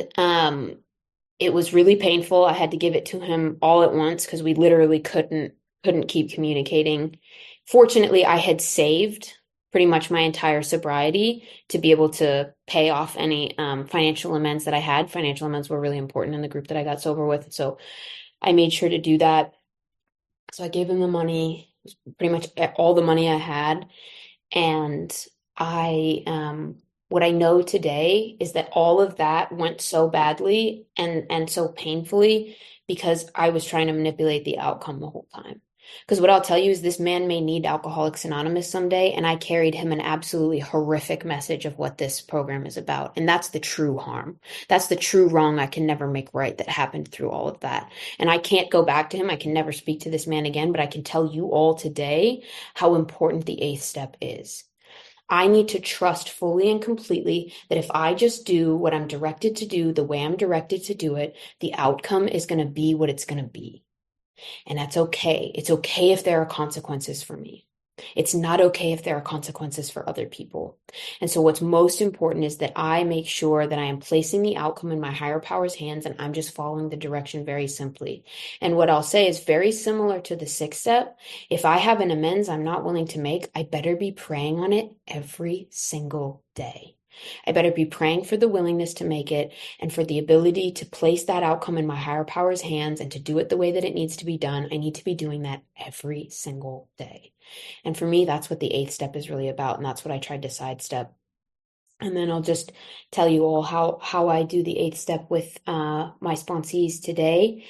it was really painful. I had to give it to him all at once because we literally couldn't keep communicating. Fortunately, I had saved pretty much my entire sobriety to be able to pay off any financial amends that I had. Financial amends were really important in the group that I got sober with. So I made sure to do that. So I gave him the money, pretty much all the money I had. And what I know today is that all of that went so badly and so painfully because I was trying to manipulate the outcome the whole time. Because what I'll tell you is this man may need Alcoholics Anonymous someday, and I carried him an absolutely horrific message of what this program is about. And that's the true harm. That's the true wrong I can never make right that happened through all of that. And I can't go back to him. I can never speak to this man again, but I can tell you all today how important the eighth step is. I need to trust fully and completely that if I just do what I'm directed to do, the way I'm directed to do it, the outcome is going to be what it's going to be. And that's okay. It's okay if there are consequences for me. It's not okay if there are consequences for other people. And so, what's most important is that I make sure that I am placing the outcome in my higher power's hands and I'm just following the direction very simply. And what I'll say is very similar to the sixth step. If I have an amends I'm not willing to make, I better be praying on it every single day. I better be praying for the willingness to make it and for the ability to place that outcome in my higher power's hands and to do it the way that it needs to be done. I need to be doing that every single day. And for me, that's what the eighth step is really about. And that's what I tried to sidestep. And then I'll just tell you all how I do the eighth step with my sponsees today.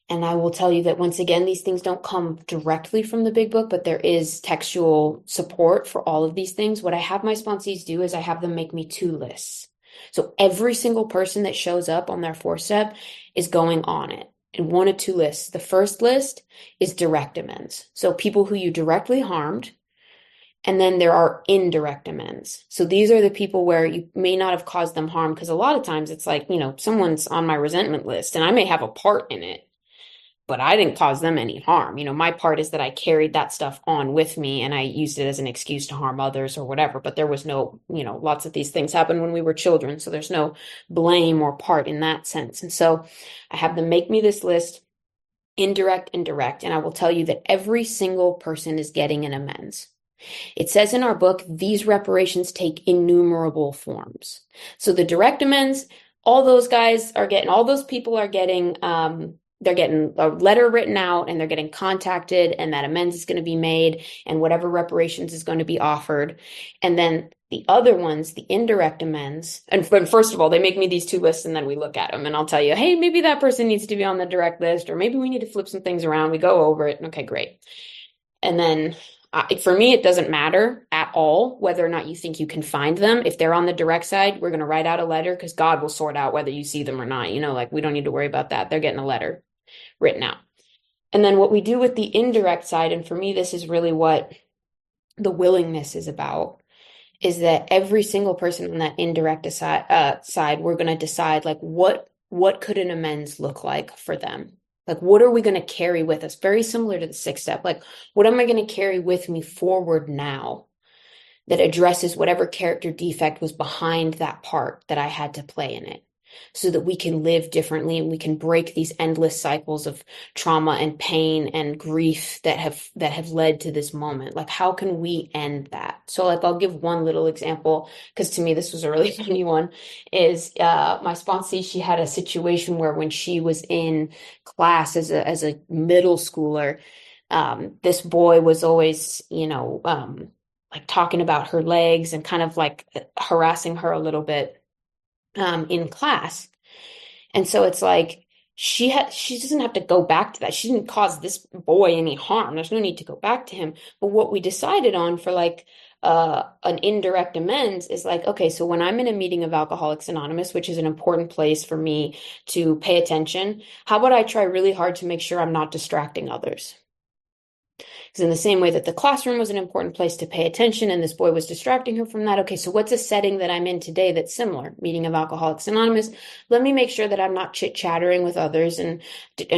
And I will tell you that once again, these things don't come directly from the big book, but there is textual support for all of these things. What I have my sponsees do is I have them make me two lists. So every single person that shows up on their four step is going on it in one of two lists. The first list is direct amends. So people who you directly harmed. And then there are indirect amends. So these are the people where you may not have caused them harm because a lot of times it's like, someone's on my resentment list and I may have a part in it, but I didn't cause them any harm. My part is that I carried that stuff on with me and I used it as an excuse to harm others or whatever. But there was no, lots of these things happened when we were children. So there's no blame or part in that sense. And so I have them make me this list, indirect and direct. And I will tell you that every single person is getting an amends. It says in our book, these reparations take innumerable forms. So the direct amends, all those people are getting, they're getting a letter written out and they're getting contacted and that amends is going to be made and whatever reparations is going to be offered. And then the other ones, the indirect amends, and first of all, they make me these two lists and then we look at them and I'll tell you, hey, maybe that person needs to be on the direct list or maybe we need to flip some things around. We go over it. Okay, great. And then for me, it doesn't matter at all whether or not you think you can find them. If they're on the direct side, we're going to write out a letter because God will sort out whether you see them or not. We don't need to worry about that. They're getting a letter written out. And then what we do with the indirect side, and for me, this is really what the willingness is about, is that every single person on that indirect side, we're going to decide what could an amends look like for them. What are we going to carry with us? Very similar to the sixth step. What am I going to carry with me forward now that addresses whatever character defect was behind that part that I had to play in it so that we can live differently and we can break these endless cycles of trauma and pain and grief that have led to this moment. How can we end that? So I'll give one little example because to me this was a really funny one is my sponsee, she had a situation where when she was in class as a middle schooler, this boy was always talking about her legs and kind of harassing her a little bit in class. And so it's she doesn't have to go back to that. She didn't cause this boy any harm. There's no need to go back to him. But what we decided on for an indirect amends is okay, so when I'm in a meeting of Alcoholics Anonymous, which is an important place for me to pay attention, how about I try really hard to make sure I'm not distracting others? Because in the same way that the classroom was an important place to pay attention and this boy was distracting her from that, okay, so what's a setting that I'm in today that's similar? Meeting of Alcoholics Anonymous. Let me make sure that I'm not chit-chattering with others and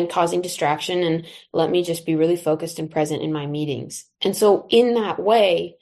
causing distraction, and let me just be really focused and present in my meetings. And so in that way,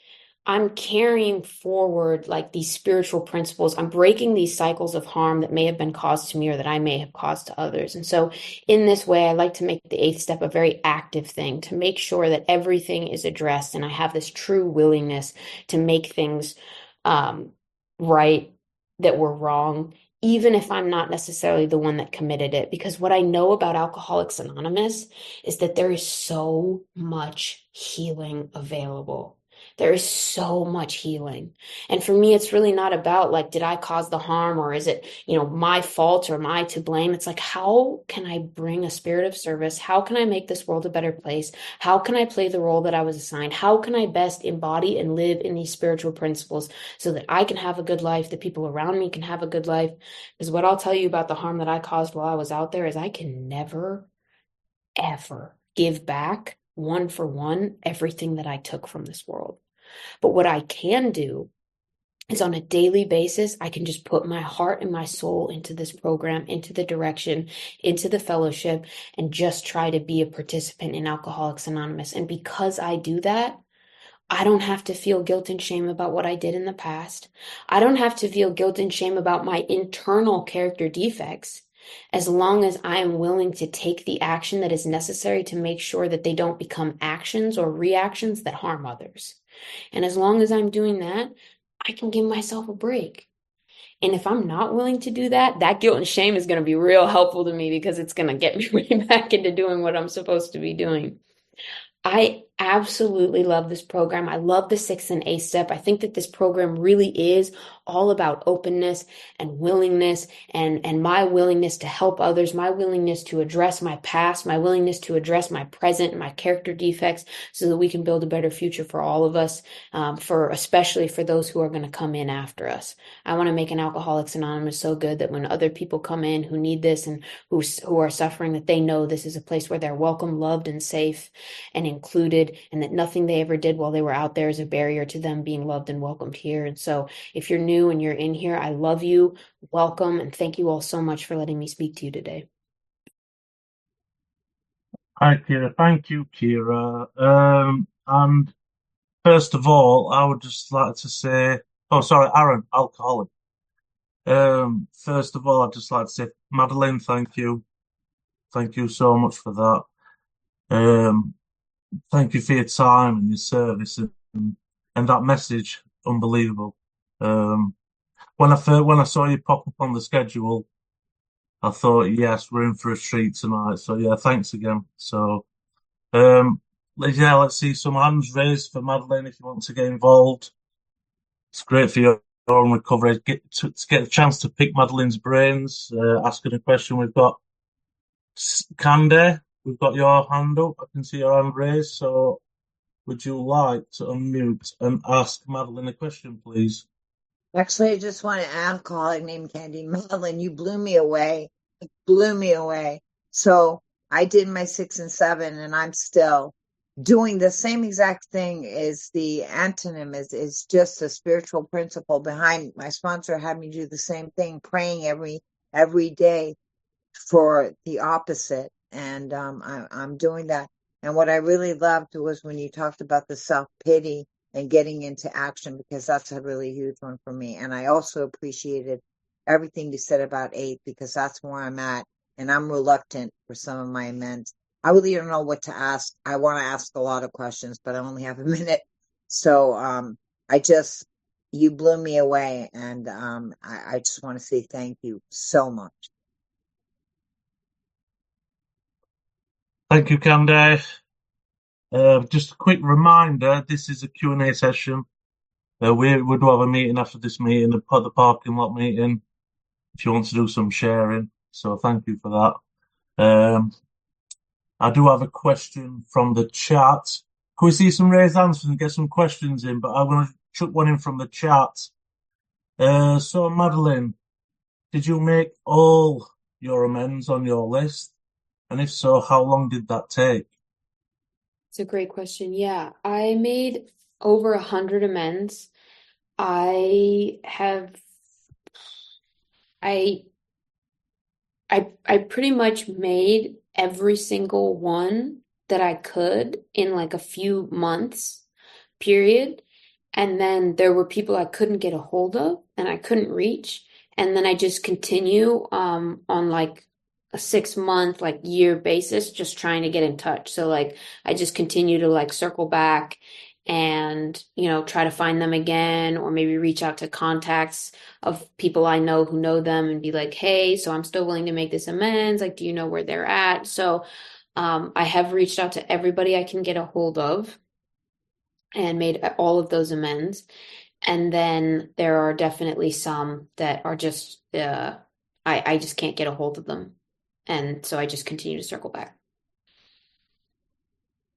I'm carrying forward these spiritual principles. I'm breaking these cycles of harm that may have been caused to me or that I may have caused to others. And so in this way, I like to make the eighth step a very active thing to make sure that everything is addressed. And I have this true willingness to make things right that were wrong, even if I'm not necessarily the one that committed it. Because what I know about Alcoholics Anonymous is that there is so much healing available. There is so much healing. And for me, it's really not about did I cause the harm or is it, my fault or am I to blame? It's how can I bring a spirit of service? How can I make this world a better place? How can I play the role that I was assigned? How can I best embody and live in these spiritual principles so that I can have a good life, the people around me can have a good life? Because what I'll tell you about the harm that I caused while I was out there is I can never, ever give back one for one everything that I took from this world. But what I can do is on a daily basis, I can just put my heart and my soul into this program, into the direction, into the fellowship, and just try to be a participant in Alcoholics Anonymous. And because I do that, I don't have to feel guilt and shame about what I did in the past. I don't have to feel guilt and shame about my internal character defects, as long as I am willing to take the action that is necessary to make sure that they don't become actions or reactions that harm others. And as long as I'm doing that, I can give myself a break. And if I'm not willing to do that, that guilt and shame is going to be real helpful to me because it's going to get me right back into doing what I'm supposed to be doing. I absolutely love this program. I love the 6 and 8 step. I think that this program really is all about openness and willingness and my willingness to help others, my willingness to address my past, my willingness to address my present and my character defects so that we can build a better future for all of us, especially for those who are going to come in after us. I want to make an Alcoholics Anonymous so good that when other people come in who need this and who are suffering, that they know this is a place where they're welcome, loved, and safe and included, and that nothing they ever did while they were out there is a barrier to them being loved and welcomed here. And so if you're new and you're in here, I love you, welcome, and thank you all so much for letting me speak to you today. Hi, Kira. Thank you, Kira. And first of all, I would just like to say, oh, sorry, Aaron, alcoholic. First of all, I'd just like to say, Madeline, thank you. Thank you so much for that. Thank you for your time and your service and that message, unbelievable. When I saw you pop up on the schedule, I thought, yes, we're in for a treat tonight. So yeah, thanks again. So yeah, let's see some hands raised for Madeline if you want to get involved. It's great for your own recovery. To get a chance to pick Madeline's brains, asking a question. We've got Candy. We've got your hand up. I can see your hand raised. So would you like to unmute and ask Madeline a question, please? Actually, I just want an alcoholic named Candy. Madeline, you blew me away. It blew me away. So I did my 6 and 7, and I'm still doing the same exact thing. Is the antonym is just a spiritual principle behind. My sponsor had me do the same thing, praying every day for the opposite, and I'm doing that. And what I really loved was when you talked about the self-pity and getting into action, because that's a really huge one for me. And I also appreciated everything you said about 8, because that's where I'm at, and I'm reluctant for some of my amends. I really don't know what to ask. I want to ask a lot of questions, but I only have a minute. So you blew me away, and I just want to say thank you so much. Thank you, Candy. Just a quick reminder, this is a Q&A session. We do have a meeting after this meeting, the parking lot meeting, if you want to do some sharing. So thank you for that. I do have a question from the chat. Can we see some raised hands and get some questions in? But I'm going to chuck one in from the chat. So Madeline, did you make all your amends on your list? And if so, how long did that take? It's a great question. Yeah, I made over 100 amends. I pretty much made every single one that I could in like a few months period. And then there were people I couldn't get a hold of and I couldn't reach. And then I just continue on like a 6 month, like year basis, just trying to get in touch. So like I just continue to like circle back and, try to find them again, or maybe reach out to contacts of people I know who know them and be like, hey, so I'm still willing to make this amends. Like, do you know where they're at? So I have reached out to everybody I can get a hold of and made all of those amends. And then there are definitely some that are just, I just can't get a hold of them. And so I just continue to circle back.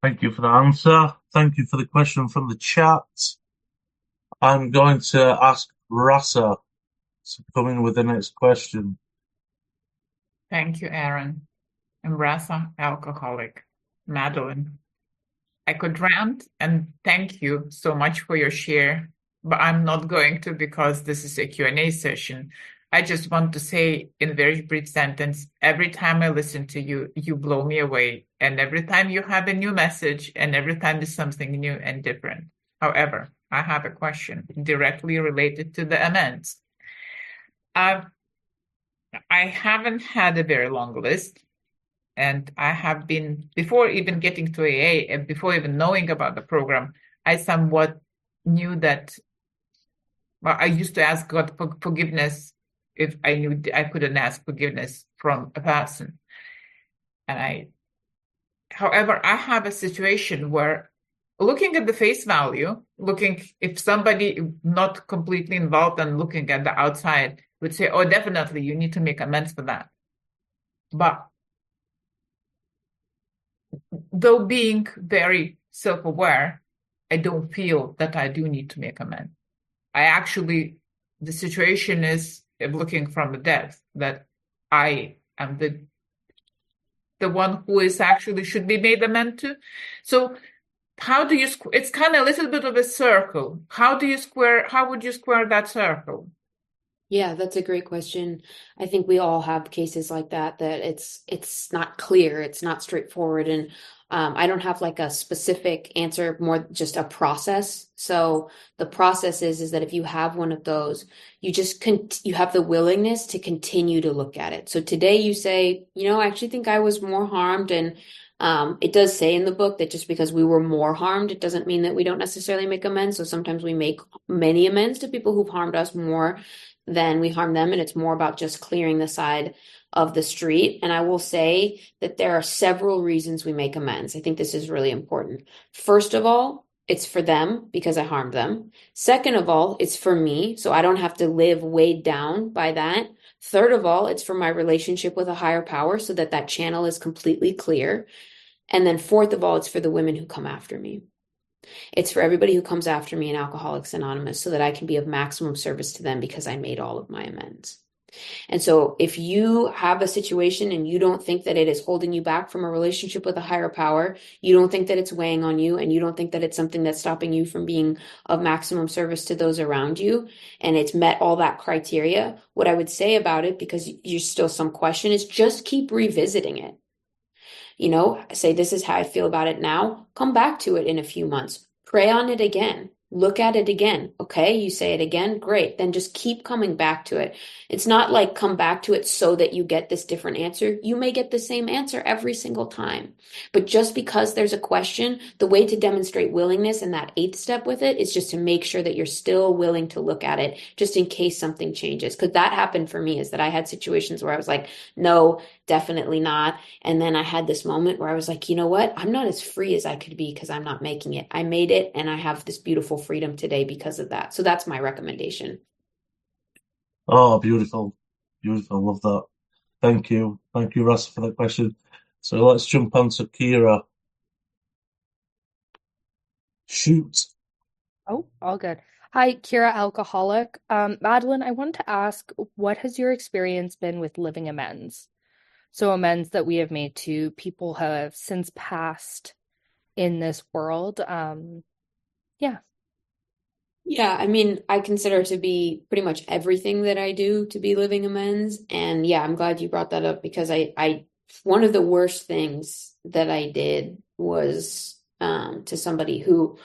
Thank you for the answer. Thank you for the question from the chat. I'm going to ask Rasa to come in with the next question. Thank you, Aaron. I'm Rasa, alcoholic. Madeline. I could rant and thank you so much for your share. but I'm not going to because this is a Q&A session. I just want to say in a very brief sentence, every time I listen to you, you blow me away. And every time you have a new message and every time there's something new and different. However, I have a question directly related to the amends. I haven't had a very long list. And I have been, before even getting to AA and before even knowing about the program, I somewhat knew that, well, I used to ask God for forgiveness if I knew I couldn't ask forgiveness from a person. However, I have a situation where looking at the face value, looking if somebody not completely involved and looking at the outside would say, oh, definitely you need to make amends for that. But though being very self-aware, I don't feel that I do need to make amends. The situation is looking from the depth that I am the one who is actually should be made amends to. So how do you, it's kind of a little bit of a circle. How would you square that circle? Yeah, that's a great question. I think we all have cases like that it's not clear, it's not straightforward, and I don't have like a specific answer, more just a process. So the process is that if you have one of those, you have the willingness to continue to look at it. So today you say, I actually think I was more harmed, and it does say in the book that just because we were more harmed, it doesn't mean that we don't necessarily make amends. So sometimes we make many amends to people who've harmed us more than we harm them, and it's more about just clearing the side of the street. And I will say that there are several reasons we make amends. I think this is really important. First of all, it's for them because I harmed them. Second of all, it's for me, so I don't have to live weighed down by that. Third of all, it's for my relationship with a higher power so that that channel is completely clear. And then fourth of all, it's for the women who come after me. It's for everybody who comes after me in Alcoholics Anonymous so that I can be of maximum service to them because I made all of my amends. And so if you have a situation and you don't think that it is holding you back from a relationship with a higher power, you don't think that it's weighing on you, and you don't think that it's something that's stopping you from being of maximum service to those around you, and it's met all that criteria, what I would say about it, because you're still some question, is just keep revisiting it. Say, this is how I feel about it now. Come back to it in a few months. Pray on it again. Look at it again. Okay, you say it again. Great. Then just keep coming back to it. It's not like come back to it so that you get this different answer. You may get the same answer every single time. But just because there's a question, the way to demonstrate willingness in that 8th step with it is just to make sure that you're still willing to look at it just in case something changes. Because that happened for me, is that I had situations where I was like, no, definitely not. And then I had this moment where I was like, you know what? I'm not as free as I could be because I'm not making it. I made it, and I have this beautiful freedom today because of that. So that's my recommendation. Oh, beautiful. Beautiful. Love that. Thank you. Thank you, Russ, for that question. So let's jump on to Kira. Shoot. Oh, all good. Hi, Kira, alcoholic. Madeline, I wanted to ask, what has your experience been with living amends? So amends that we have made to people who have since passed in this world. Yeah. Yeah, I mean, I consider to be pretty much everything that I do to be living amends. And yeah, I'm glad you brought that up because one of the worst things that I did was to somebody who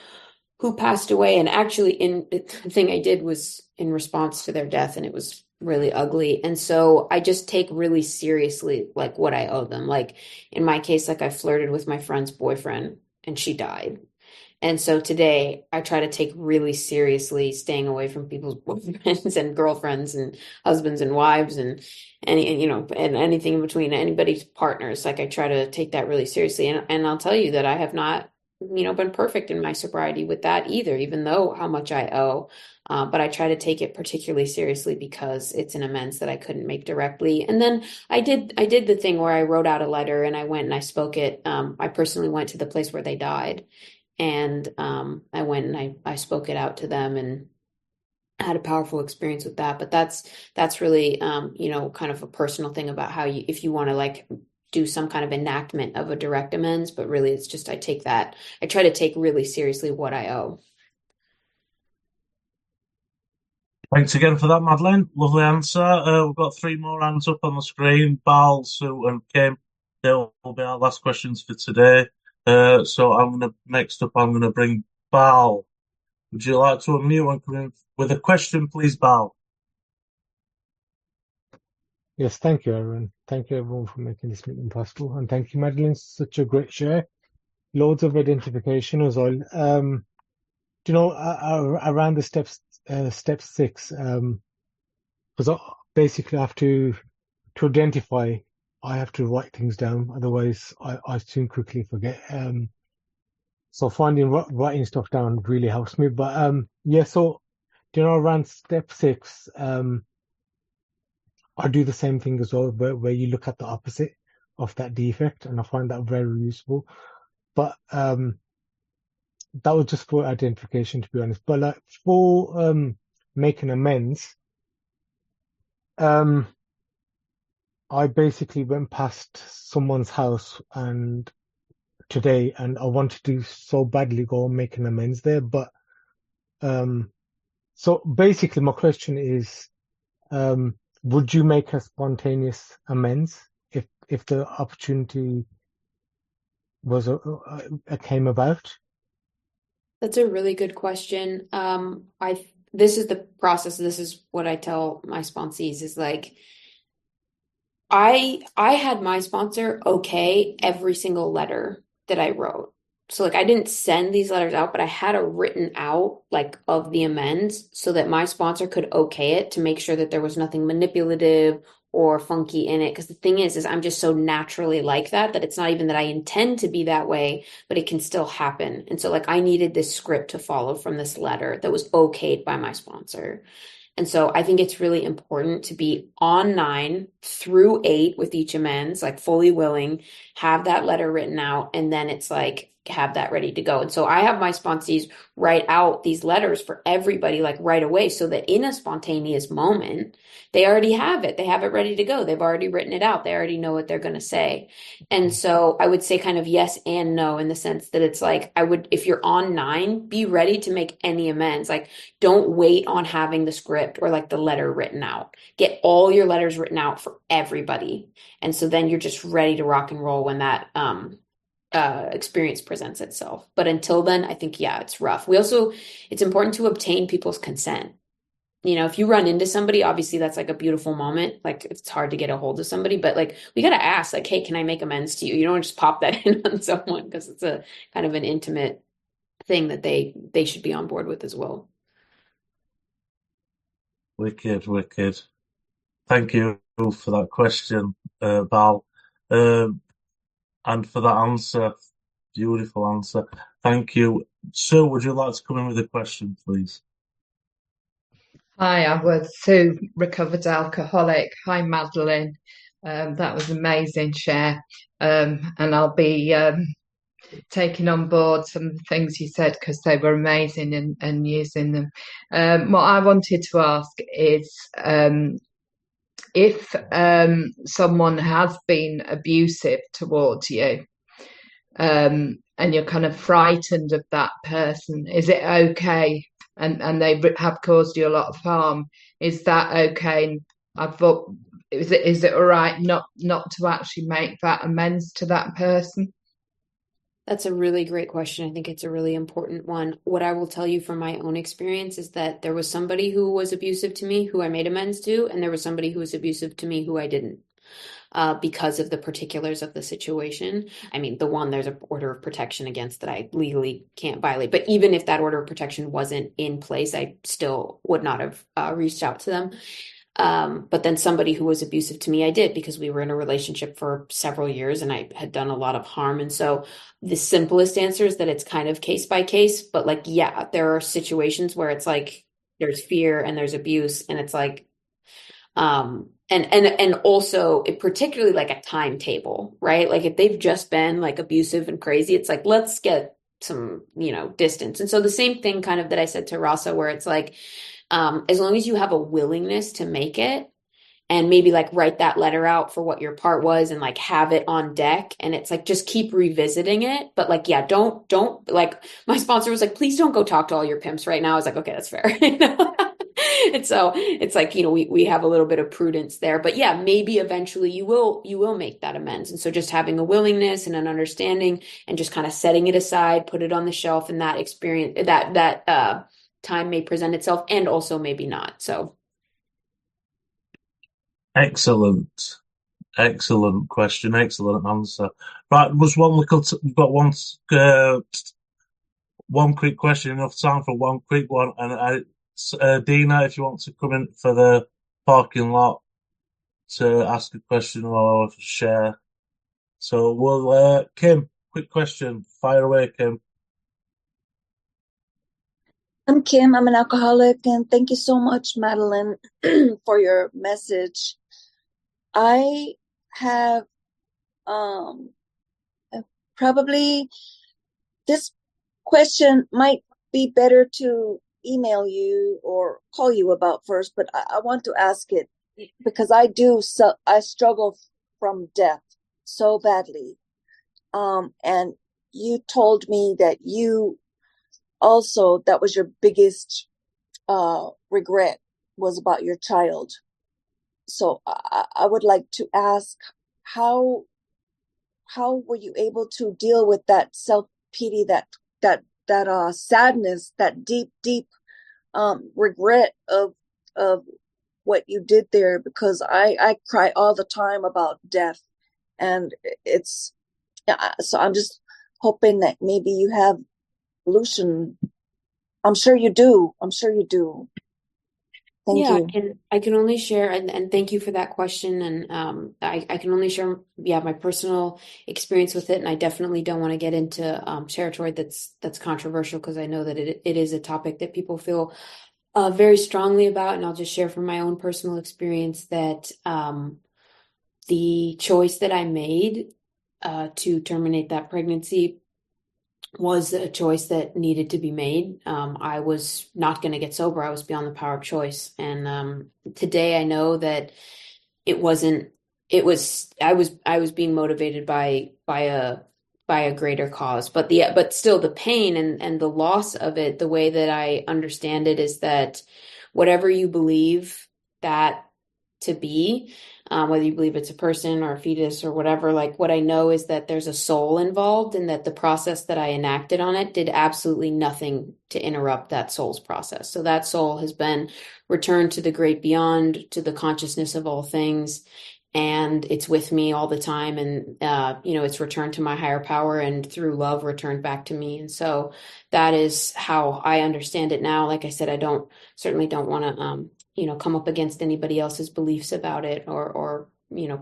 passed away. And actually, the thing I did was in response to their death, and it was really ugly. And so I just take really seriously like what I owe them. Like in my case, like I flirted with my friend's boyfriend and she died. And so today I try to take really seriously staying away from people's boyfriends and girlfriends and husbands and wives and anything in between, anybody's partners. Like I try to take that really seriously. And I'll tell you that I have not, been perfect in my sobriety with that either, even though how much I owe. But I try to take it particularly seriously because it's an amends that I couldn't make directly. And then I did the thing where I wrote out a letter and I went and I spoke it. I personally went to the place where they died. And I went and I spoke it out to them and had a powerful experience with that. But that's really kind of a personal thing about how if you want to like do some kind of enactment of a direct amends, but really it's just I try to take really seriously what I owe. Thanks again for that, Madeline. Lovely answer. We've got three more hands up on the screen. Bal, Sue, and Kim. They'll be our last questions for today. So next up, I'm gonna bring Bal. Would you like to unmute and come in with a question, please, Bal? Yes, thank you, Aaron. Thank you, everyone, for making this meeting possible. And thank you, Madeline. Such a great share. Loads of identification as well. Around the step six, because basically I have to identify, I have to write things down. Otherwise, I soon quickly forget. So writing stuff down really helps me. But yeah, so around step six, I do the same thing as well, where you look at the opposite of that defect, and I find that very useful. But that was just for identification, to be honest. But like for making amends, I basically went past someone's house today, and I wanted to so badly go and make an amends there. But so basically, my question is, would you make a spontaneous amends if the opportunity was came about? That's a really good question. This is the process. This is what I tell my sponsees is like, I had my sponsor okay every single letter that I wrote. So like I didn't send these letters out, but I had a written out like of the amends so that my sponsor could okay it to make sure that there was nothing manipulative or funky in it. Because the thing is I'm just so naturally like that it's not even that I intend to be that way, but it can still happen. And so like I needed this script to follow from this letter that was okayed by my sponsor. And so I think it's really important to be on 9 through 8 with each amends, like fully willing, have that letter written out, and then it's like have that ready to go. And so I have my sponsees write out these letters for everybody like right away so that in a spontaneous moment, they already have it. They have it ready to go. They've already written it out. They already know what they're going to say. And so I would say kind of yes and no in the sense that it's like if you're on 9, be ready to make any amends. Like don't wait on having the script or like the letter written out. Get all your letters written out for everybody. And so then you're just ready to rock and roll when that experience presents itself. But until then, I think, yeah, it's rough. It's important to obtain people's consent. If you run into somebody, obviously that's like a beautiful moment. Like it's hard to get a hold of somebody, but like we got to ask like, hey, can I make amends to you? You don't just pop that in on someone because it's a kind of an intimate thing that they should be on board with as well. Wicked, wicked. Thank you for that question, Bal, and for that answer. Beautiful answer. Thank you. Sue, would you like to come in with a question, please? Hi, I was Sue, recovered alcoholic. Hi, Madeline. That was amazing share. And I'll be taking on board some of the things you said because they were amazing and using them. What I wanted to ask is if someone has been abusive towards you, and you're kind of frightened of that person, is it okay? And they have caused you a lot of harm. Is that okay? I thought, is it all right not to actually make that amends to that person? That's a really great question. I think it's a really important one. What I will tell you from my own experience is that there was somebody who was abusive to me who I made amends to, and there was somebody who was abusive to me who I didn't. Because of the particulars of the situation. I mean, there's an order of protection against that I legally can't violate. But even if that order of protection wasn't in place, I still would not have reached out to them. But then somebody who was abusive to me, I did because we were in a relationship for several years and I had done a lot of harm. And so the simplest answer is that it's kind of case by case. But like, yeah, there are situations where it's like there's fear and there's abuse and it's like, and also it particularly like a timetable, right? Like if they've just been like abusive and crazy, it's like, let's get some, distance. And so the same thing kind of that I said to Rasa, where it's like, as long as you have a willingness to make it and maybe like write that letter out for what your part was and like have it on deck. And it's like, just keep revisiting it. But like, yeah, don't like my sponsor was like, please don't go talk to all your pimps right now. I was like, okay, that's fair. So it's like, we have a little bit of prudence there, but yeah, maybe eventually you will make that amends. And so just having a willingness and an understanding and just kind of setting it aside, put it on the shelf, and that experience, that time may present itself, and also maybe not. So Excellent. Excellent question. Excellent answer. Right, was we've got one quick question, enough time for one quick one. And Dina, if you want to come in for the parking lot to ask a question or share. So Kim, quick question. Fire away, Kim. I'm Kim. I'm an alcoholic, and thank you so much, Madeline, for your message. I have probably this question might be better to email you or call you about first, but I want to ask it because I struggle from death so badly. And you told me that that was your biggest regret was about your child. So I would like to ask, how were you able to deal with that self-pity, that sadness, that deep regret of what you did there? Because I cry all the time about death, and so I'm just hoping that maybe you have solution. I'm sure you do. Thank you. I can only share, and thank you for that question. And I can only share, my personal experience with it. And I definitely don't want to get into territory that's controversial, because I know that it is a topic that people feel very strongly about. And I'll just share from my own personal experience that the choice that I made to terminate that pregnancy was a choice that needed to be made. I was not going to get sober. I was beyond the power of choice. And today I know that I was being motivated by a greater cause. But still the pain and the loss of it, the way that I understand it is that whatever you believe that to be, whether you believe it's a person or a fetus or whatever, like, what I know is that there's a soul involved, and that the process that I enacted on it did absolutely nothing to interrupt that soul's process. So that soul has been returned to the great beyond, to the consciousness of all things, and it's with me all the time. And it's returned to my higher power, and through love returned back to me. And so that is how I understand it now. Like I said, I certainly don't want to come up against anybody else's beliefs about it, or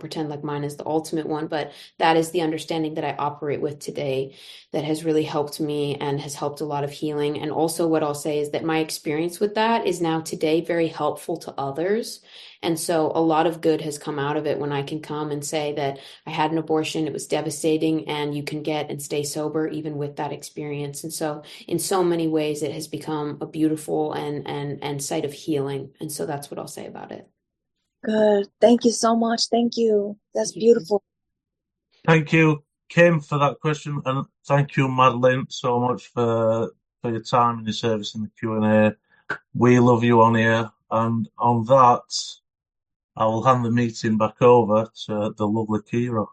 pretend like mine is the ultimate one. But that is the understanding that I operate with today, that has really helped me and has helped a lot of healing. And also what I'll say is that my experience with that is now today very helpful to others. And so a lot of good has come out of it when I can come and say that I had an abortion, it was devastating, and you can get and stay sober even with that experience. And so in so many ways, it has become a beautiful and site of healing. And so that's what I'll say about it. Good. Thank you so much. Thank you. That's beautiful. Thank you, Kim, for that question, and thank you, Madeline, so much for your time and your service in the Q&A. We love you on here, and on that, I will hand the meeting back over to the lovely Kira.